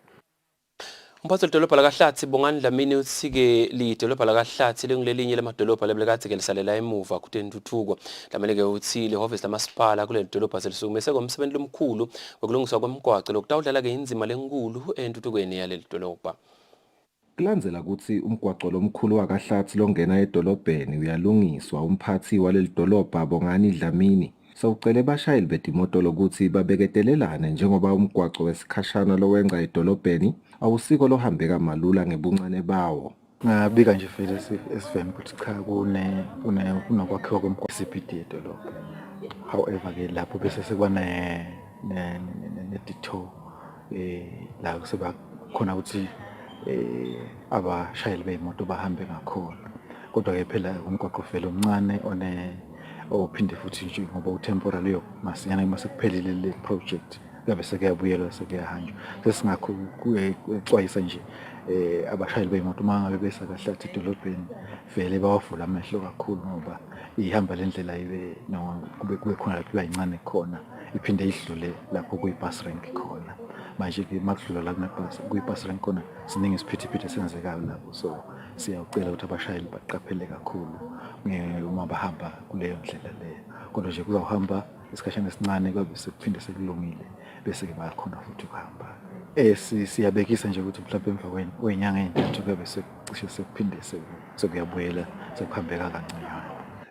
Speaker 4: Umphathi wedolobha lakaHlatsi Bongani Dlamini uthi-ke lidolobha lakaHlatsi lengulelinye lamadolobha lebelekathi-ke lisalela emuva kutentuthuko. Dlamini-ke uthi lehhovisi lamasipala kuleli dolobha selisukumise komsebenzi lomkhulu wokulungiswa kwemigwaqo lokutawudlala-ke inzima lenkulu entuthukweni yaleli dolobha.
Speaker 23: Kulandzela ukuthi umgwaqo lomkhulu wakaHlatsi longena edolobheni uyalungiswa, umphathi waleli dolobha Bongani Dlamini sewucele bashayeli betimoto lokuthi babeketelelane njengoba umgwaqo wesikhashana lowenza edolobheni awusiko lohambeka malula ngebuncane bawo.
Speaker 2: Ngabika nje vele esiveme ukuthi cha kunokwakhiwa kwemigwaqo CBD edolobha. However ke lapho bese sekuba ne-detour la kuseba khona ukuthi abashayeli beyimoto bahambe ngakhona. Kodwa ke phela umgwaqo vele omncane ophinde futhi nje ngoba utemporary masinyana mase kuphelile le project kabe sekuyabuyelwa sekuyahanjwa. Sesingakho kuxwayisa nje abashayeli beyimoto mangabe besa kaHlatsi edolobheni vele bawavula amehlo kakhulu ngoba ihamba lendlela ibe noma kube khona lapho yincane khona iphinde idlule lapho kuyi-bus rank khona. Manje ke makudlula la kunebus kuyi-bus rank khona siningi isiphithiphithi esenzekayo lapho, so siyacela ukuthi abashayeli baqaphele kakhulu uma bahamba kuleyo ndlela leyo. Kodwa nje kuzawuhamba isikhashana esincane kwabe sekuphinde sekulungile bese ke bayakhona futhi ukuhamba. Siyabekisa nje ukuthi mhlawumbe emva kwenyanga ezintathu kwabe sekucishe sekuphinde sekuyabuyela sekuhambeka kancane.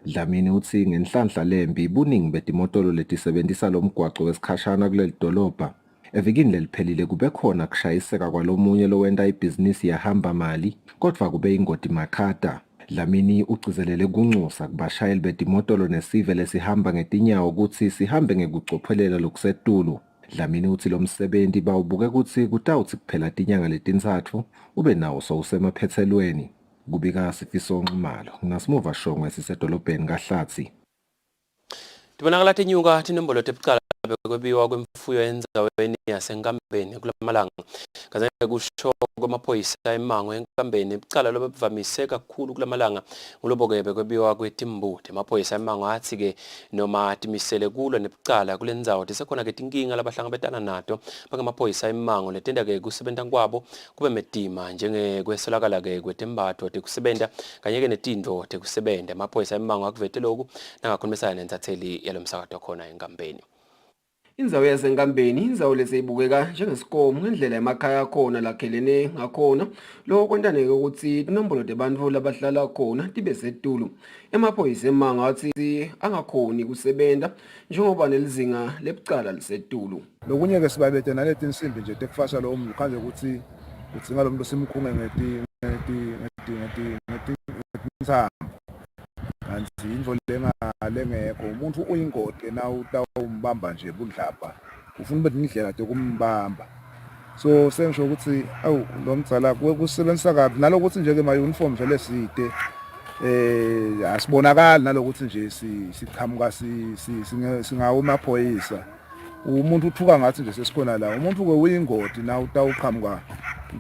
Speaker 23: Dlamini uthi ngenhlanhla lembi buningi betimotolo letisebenzisa lo mgwaqo wesikhashana kuleli dolobha. Evikini leliphelile kube khona kushayiseka kwalomunye lowenda ibhizinisi yahamba mali kodwa kube ingoti makhata. Dlamini ugcizelele kunxusa kubashayeli betimotolo nesive lesihamba ngetinyawo ukuthi sihambe ngekucophelela lokusetulu. Dlamini uthi lo msebenzi bawubuke ukuthi kutawuthi kuphela tinyanga letintsatfu ube nawo sowusemaphethelweni. Kubika Sifiso Nxumalo ngasimuva shongwe sisedolobheni kaHlatsi.
Speaker 4: Tibonakala tinyuka tinombolo tebucala bekwebiwa kwemfuyo endzaweni yasenkambeni kulamalanga. Kazange kusho kwamaphoyisa emango enkambeni bucala lobevamise kakhulu kulamalanga ngulobo-ke bekwebiwa kwetimbuti. Amaphoyisa emango athi-ke noma timisele kulwa nebucala kule ndzawo tisekhona-ke tinkinga labahlangabetana nato bangamaphoyisa emango letenda-ke kusebenta kwabo kube medima njengekwesolakala-ke kwetembatho tekusebenta kanye-ke netintfo tekusebenta. Amaphoyisa emango akuvete loku nangakhulumisana nenzatheli yalo msakato khona enkambeni.
Speaker 3: Indzawo yasenkambeni indzawo lesiyibukeka njengesikomo ngendlela emakhaya khona lakhelene ngakhona lokho kwentaneke ukuthi inombolo tebantfu labahlala khona tibe setulu. Emaphoyisa emango athi angakhoni kusebenta njengoba nelizinga lebucala lisetulu.
Speaker 6: Lokunye-ke sibabete naleti insimbi nje tekufasha lo mntu khanje ukuthi udzinga lo muntu simkhunge ngetintsamo. Kanti indvo lengekho umuntu uyingoti na utawumbamba nje budlabha ufuna ube indlela yokumbamba. So sengisho ukuthi awu lo mdzala kusebenzisa kabi nalokuthi nje ke ma uniform vele side asibonakali nalokuthi nje siqhamuka singawo maphoyisa. Umuntu uthuka ngathi nje sesikhona la umuntu ke uyingoti na utawuqhamuka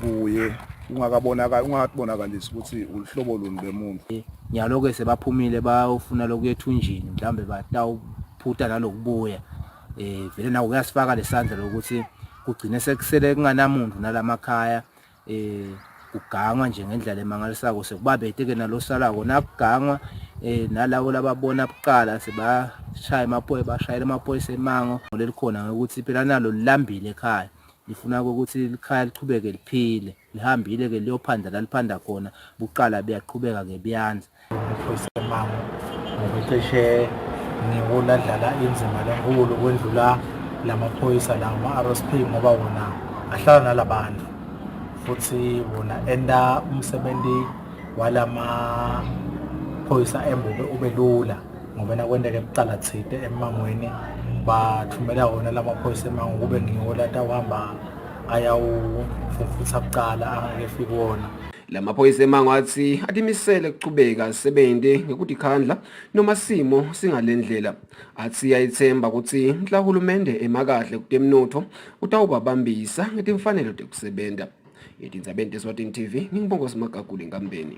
Speaker 6: kuye ungakabonakalisi ukuthi ulihlobo luni bemuntu.
Speaker 16: Nyalo-ke sebaphumile bayofuna lokuya ethunjini mhlambe batawuphutha nalokubuya. Vele nawo kuyasifaka lesandla lokuthi kugcine sekusele kunganamuntu nalamakhaya kugangwa nje ngendlela emangalisako sekuba bete-ke nalosalako nakugangwa nalawo lababona kuqala sebashayela amaphoyisa emango lelikhona ukuthi phela nalo lilambile ekhaya lifuna ukuthi ikhaya liqhubeke liphile lihambile-ke liyophanda la liphanda khona buqala buyaqhubeka-ke buyanza
Speaker 7: amaphoyisa emango ngoba cishe ngiwoladlala inzima lenkulu kwendlula lamaphoyisa lawo ama-RSP ngoba wona ahlala nalabantu futhi wona enda umsebenzi walamaphoyisa embuke ube lula ngoba nakwendeke kuqala thide emangweni bathumela wona lamaphoyisa emango kube ngiwo lata uhamba ayawufufutha kuqala angekefiki wona.
Speaker 3: Lamaphoyisa emango athi atimisele kuchubeka sebenze ngekuthi khandla noma simo singalendlela athi ayithemba ukuthi mhla uhulumende emakahle kutemnotho utawubabambisa ngetimfanelo tekusebenta. Tindzaba Eswatini TV ngibonga Simagagule enkambeni.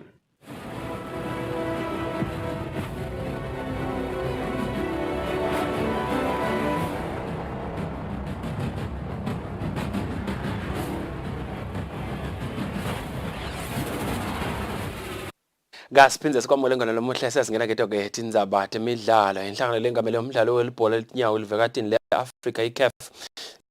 Speaker 4: Gasiphinze sikwamolengana lomuhle sesingena ke Tindzaba temidlalo inhlangano lengamele umdlalo welibhola letinyawo livekatini le-Africa iCAF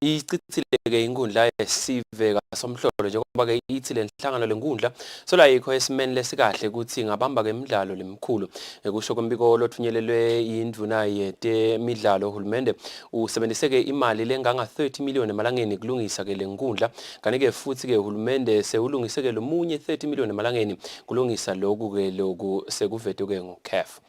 Speaker 4: icithile-ke inkundla yesive kasomhlolo njengoba ke ithi le nhlangano lenkundla solayikho esimeni lesikahle ukuthi ingabamba ke imidlalo lemkhulu kusho kombiko lothunyelelwe indvuna yetemidlalo uhulumende usebenzise ke imali lenganga 30 million emalangeni kulungisa ke lenkundla kanike futhi ke uhulumende seulungise ke lomunye 30 million emalangeni kulungisa lokhu sekuvetwe ke nguCAF.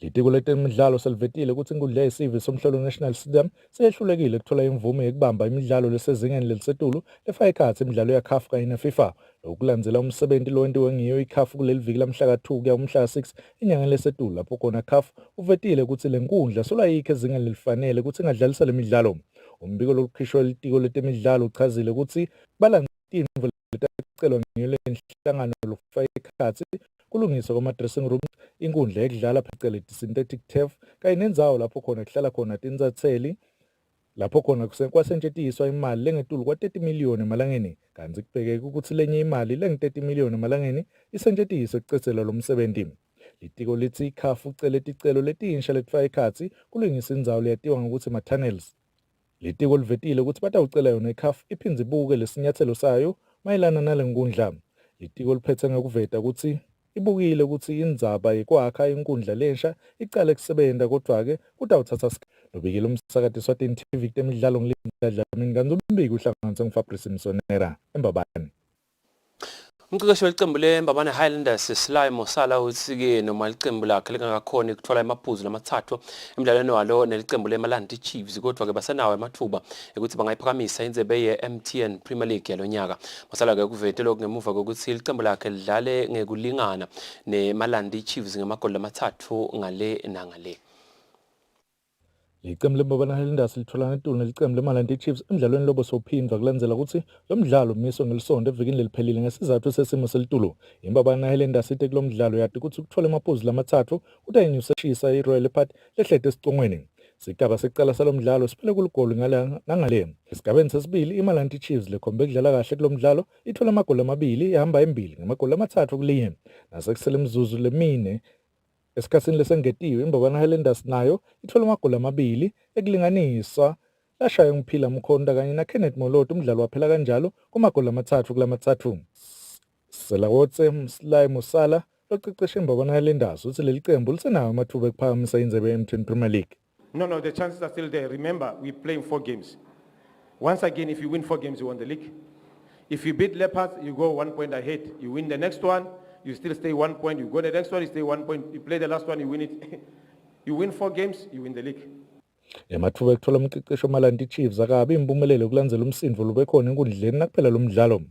Speaker 7: Litiko letemidlalo selivetile ukuthi inkundla yesive somhlolo National Stadium seyehlulekile ukuthola imvume yokubamba imidlalo lesezingeni lelisetulu lefaka ikhathi imidlalo yeCAF kanye neFIFA lokulandzela umsebenzi lo wentiwe ngiyo iCAF kuleli viki lamhla ka2 kuya umhla ka6 enyangeni lesetulu lapho khona CAF uvetile ukuthi le nkundla solayikho ezingeni lelifanele ukuthi ingadlalisa lemidlalo. Umbiko lokukhishwa litiko letemidlalo uchazile ukuthi balandzela letacelwa ngiyo lenhlangano lokufaka ikhathi kulungiswa kwama-dressing room inkundla yekudlala phecelezi synthetic turf kanye nendzawo lapho khona kuhlala khona tinzatheli lapho khona kwasentshentiswa imali lengetulu kwa-30 million emalangeni kanti kubhekeke ukuthi lenye imali lenge-30 million emalangeni isentshentiswe kucetsela lo msebenzi. Litiko lithi iCAF ucele ticelo letinsha letifaka ikhathi kulungisa indzawo leyatiwa ngokuthi ma-tunnels. Litiko livetile ukuthi batawucela yona iCAF iphindze ibuke lesinyathelo sayo mayelana nale nkundla. Litiko liphethe ngakuveta ukuthi ibukile ukuthi indzaba yekwakha inkundla lensha icale kusebenta kodwa-ke kutawuthatha lobikile umsakati Eswatini TV temidlalo ngilindlela Dlamini kanzumbiki uhlanganise nguFabrice Msonera eMbabane.
Speaker 4: Umqeqeshi welicembu leMbabane Highlanders Silai Mosala uthi-ke noma licembu lakhe lingakakhoni ukuthola amaphuzu lamathathu emidlalweni walo nelicembu leMalandi Chiefs kodwa-ke basenawo amathuba ukuthi bangayiphakamisa indzebe ye-MTN Premier League yalonyaka. Mosala-ke kuvete lokhu ngemuva kokuthi licembu lakhe lidlale ngekulingana neMalandi Chiefs ngemagoli lamathathu ngale nangale.
Speaker 7: Licembu leMbabane Highlanders litholana eTulu nelicembu leMalandi Chiefs emidlalweni lobo sophindwa kulandzela ukuthi lo mdlalo umiswe ngelisonto evikini leliphelile ngesizathu sesimo selitulo. iMbabane Highlanders ite kulo mdlalo yati ukuthi ukuthola amaphuzu lamathathu utayinyusa shisa iRoyal Party lehlete esicongweni. Sigaba sekucala salo mdlalo siphele kuligoli nangale. Esigabeni sesibili iMalandi Chiefs lekhombe kudlala kahle kulo mdlalo ithola amagoli amabili ihamba embili ngamagoli amathathu kulinye. Nasekusele imizuzu lemine esikhatsini lesengetiwe iMbabane Highlanders nayo ithola amagoli amabili ekulinganisa lashaya umphila Mkhonda kanye naKenneth Moloto umdlalo waphela kanjalo kumagoli amathathu kulamathathu. Selawotse Msilai Mosala loqeqesha iMbabane Highlanders uthi leli cembu lisenayo amathuba ekuphakamisa indzebe ye-MTN Premier League.
Speaker 10: No, the chances are still there. Remember, we're playing 4 games. Once again, if you win 4 games, you won the league. If you beat Leopards, you go 1 point ahead. You win the next one, you still stay 1 point. You go the next one, you stay 1 point. You play the last one, you win it. You win 4 games, you win the league.
Speaker 7: Emathuba ekuthola umqeqesho Malandi Chiefs akabi impumelelo kulandzela umsindvo lobekhona enkundleni nakuphela lo mdlalo.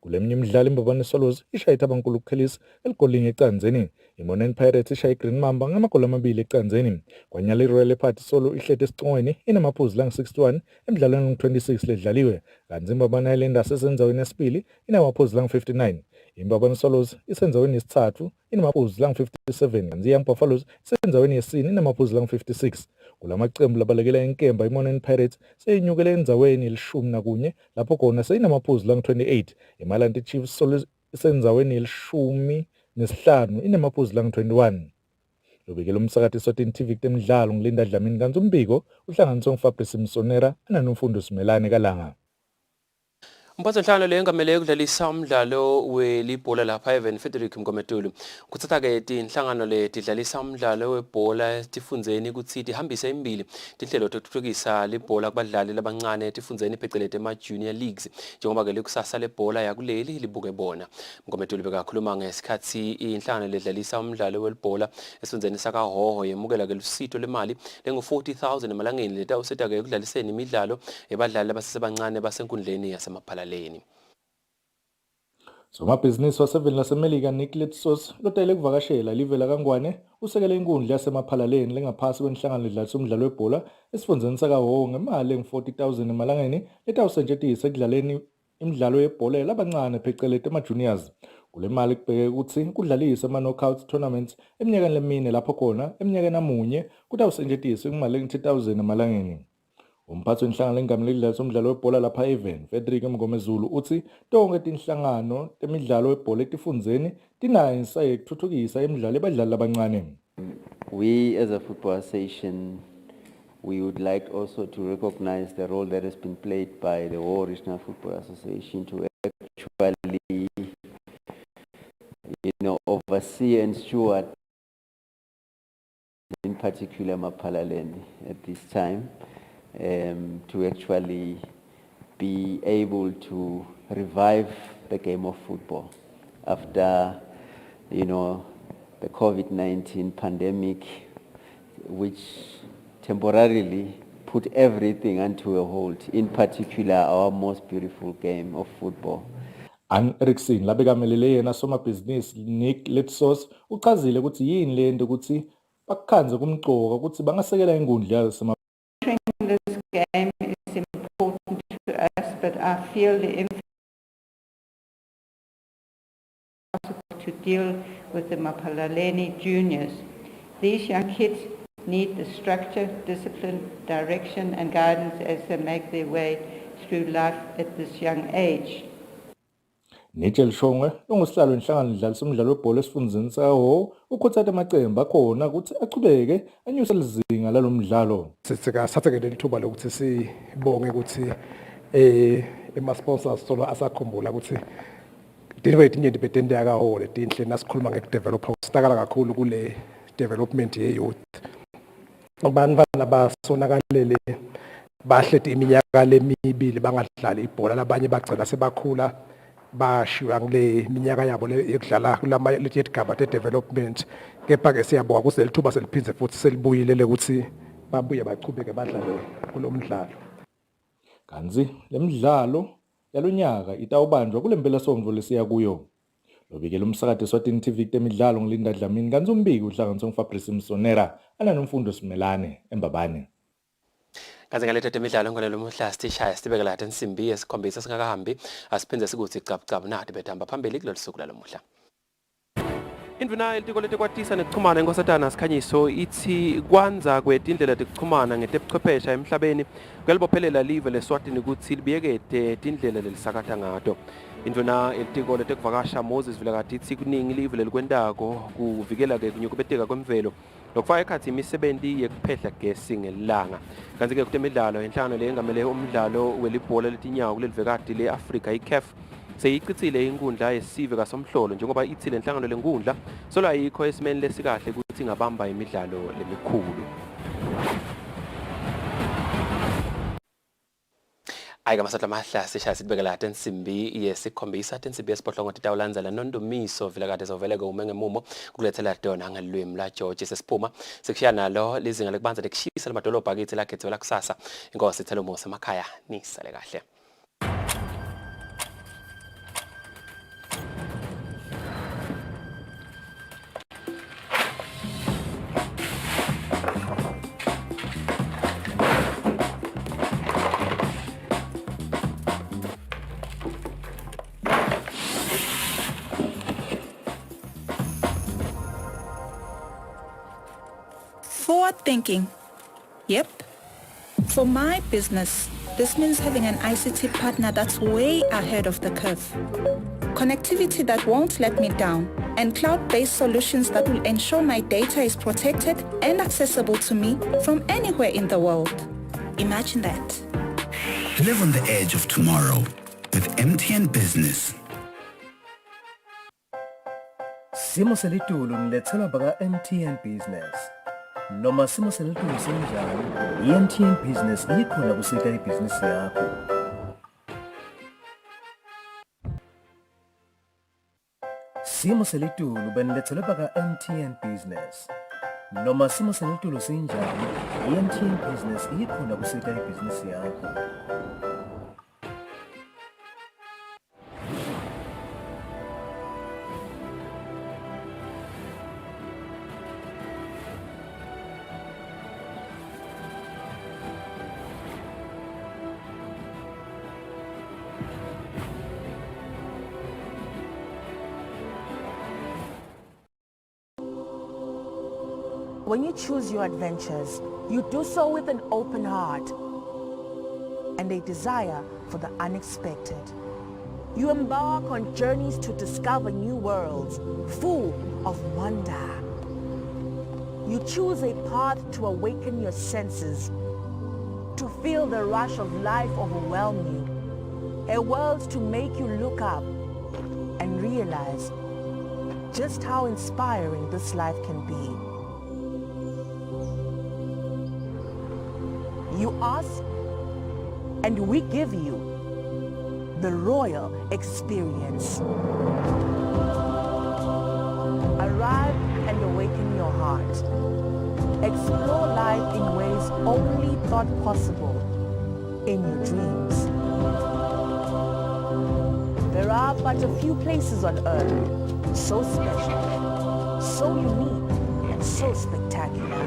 Speaker 7: Kulemnye imidlalo imbabane Swallows ishaya iThabankulu ukukhelisa eligolinye ecanzeni. iMountain Pirates ishaya iGreen Mamba ngamagoli 2 ecanzeni. Kwanyala iRoyal Party Solo ihlete esicongweni inamaphuzu lang-61 emidlalweni ng-26 ledlaliwe. Kanti imbabane Highlanders esenzaweni yesibili inamaphuzu lang-59. iMbabane Swallows isenzaweni yesithathu inamaphuzu lang-57. Kanti iYoung Buffaloes isenzaweni yesine inamaphuzu lang-56. Kulamaqembu labalekela inkemba iMountain Pirates seyinyukele endzaweni ye-11 lapho khona seyinamaphuzu lang-28. iMalante Chiefs Solo isenzaweni ye-15 inamaphuzu lang-21. Lobikela umsakathi Eswatini TV kutemidlalo ngilinda Dlamini kanti umbiko uhlanganiswe nguFabrice Msonera ananomfundo Simelane kalanga.
Speaker 4: Umphathinhlalo le engamele ukudlalisa umdlalo welibhola lapha Evan Frederick Mgometulu kutsatha ke tinhlangano le tidlalisa umdlalo webhola tifundzeni kutsi tihambise imbili tinhlelo tokuthuthukisa libhola kubadlali labancane tifundzeni phecelete ama-junior leagues njengoba ke likusasa lebhola yakuleli libuke bona. Mgometulu bekakhuluma ngesikhathi inhlangano ledlalisa umdlalo welibhola esifundeni sakaHhohho yemukela ke lusito lemali lengu-40,000 emalangeni letawuseta ke ukudlaliseni imidlalo ebadlali abasesebancane basenkundleni yasemaphalaleni.
Speaker 7: Somabhizinisi waseveni laseMelika Nick Litsos lotayele kuvakashela live laKangwane usekele inkundla yasemaphalaleni lengaphasi kwenhlangano ledlalisa umdlalo webhola esifundeni sakaHhohho ngemali engu-40,000 emalangeni letawusetshenziswa ekudlaleni imidlalo yebhola labancane phecelete ama-juniors. Kule mali kubheke ukuthi kudlaliswe ama-knockout tournaments eminyakeni lemine lapho khona eminyakeni amunye kutawusetshenziswa imali engu-10,000 emalangeni. Umphathi wenhlangano lengamele ukudlalisa umdlalo webhola lapha Evan Frederick Mgomezulu uthi tonke tinhlangano temidlalo webhola etifundzeni tinayo insayo yokuthuthukisa imidlalo ebadlali abancane.
Speaker 11: We as a football association, we would like also to recognize the role that has been played by the War Regional Football Association to actually, oversee and steward, in particular Mapalaleni at this time. To actually be able to revive the game of football after, the COVID-19 pandemic, which temporarily put everything onto a hold, in particular our most beautiful game of football.
Speaker 7: Erickson labekamelele yena somabhizinisi Nick Litsos uchazile ukuthi yini lento ukuthi bakukhanze kumgcoka ukuthi bangasekela inkundla yasema.
Speaker 12: This game is important to us, but I feel the emphasis to deal with the Mapalaleni juniors. These young kids need the structure, discipline, direction and guidance as they make their way through life at this young age.
Speaker 7: Nigel Shongwe ongusihlalo wenhlangano ledlalisa umdlalo webhola esifundeni sakaHhohho ukhuthaza amaqembu akhona ukuthi achubeke anyuse lizinga lalomdlalo.
Speaker 13: Sithathe leli thuba lokuthi sibonge ukuthi ema-sponsors solo asakhumbula ukuthi tinye dipetende yakaHhohho letinhle nasikhuluma ngedeveloper sitakala kakhulu kule development ye-youth. Abantwana basonakalele bahleti iminyaka lemibili bangadlali ibhola labanye bagcina sebakhula bashiwa kule minyaka yabo yokudlala kulama letigaba te-development kepha-ke siyabonga ukuthi leli thuba seliphindze futhi selibuyile ukuthi babuye bachubeke badlale kulo mdlalo.
Speaker 7: Kanzi le midlalo yalonyaka itawubanjwa kule mpelasonto lesiya kuyo. Lobikela umsakathi Eswatini TV kutemidlalo ngilinda Dlamini kanzi umbiki uhlanganiswe nguFabrice Msonera ananomfundo Simelane embabane.
Speaker 4: Kanzi ngaleta temidlalo ngolelo muhla sitishaya sibeke la ensimbi yesikhombisa singakahambi asiphindze sikuthi cabcab nathi betamba phambili kulolu suku lalomuhla. Indvuna yelitiko letekwatisa nekuchumana inkosatana Sikhanyiso ithi kwanza kwetindlela tekuchumana ngetebuchwephesha emhlabeni kwelibophelela live leSwatini ukuthi libiyekete tindlela lelisakata ngato. Indvuna yelitiko letekuvakasha Moses Vilakathi ithi kuningi live lelikwentako kuvikela ke kunyukubeteka kwemvelo lokufaka ekhathi imisebenti yekuphehla gesi ngelanga. Kanzi ke kutemidlalo inhlangano le engamele umdlalo welibhola letinyawo kulelivekati le-Afrika iCAF seyicitsile inkundla yesive kasomhlolo njengoba ithile inhlangano lenkundla solo ayikho esimeni lesikahle ukuthi ingabamba imidlalo lemikhulu. Ayika masatla mahla sishaya sibeke la ensimbi yesikhombisa ensimbi yesiphohlongo titawulandzela nondumiso Vilakathi zoveleke umengemumo kulethela dona ngelwimi la George sesiphuma sekushaya nalo lizinga lekubanza lekushisa lemadolobha akithi lakhethiwe lakusasa inkosi ithela umusa emakhaya nisale kahle.
Speaker 14: Forward thinking. Yep. For my business, this means having an ICT partner that's way ahead of the curve. Connectivity that won't let me down, and cloud-based solutions that will ensure my data is protected and accessible to me from anywhere in the world. Imagine that.
Speaker 15: Live on the edge of tomorrow with MTN Business.
Speaker 17: Simo selitulu nilethela baka MTN Business. Noma simo selitulu sinjani, i-MTN Business ikhona kuseka ibhizinisi yakho. Simo selitulu benilethele baka MTN Business. Noma simo selitulu sinjani, i-MTN Business ikhona kuseka ibhizinisi yakho.
Speaker 19: When you choose your adventures, you do so with an open heart and a desire for the unexpected. You embark on journeys to discover new worlds full of wonder. You choose a path to awaken your senses, to feel the rush of life overwhelm you, a world to make you look up and realize just how inspiring this life can be. You ask, and we give you the royal experience. Arrive and awaken your heart. Explore life in ways only thought possible in your dreams. There are but a few places on earth so special, so unique, and so spectacular,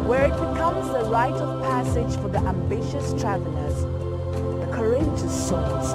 Speaker 19: where it becomes the rite of passage for the ambitious travelers, the courageous souls,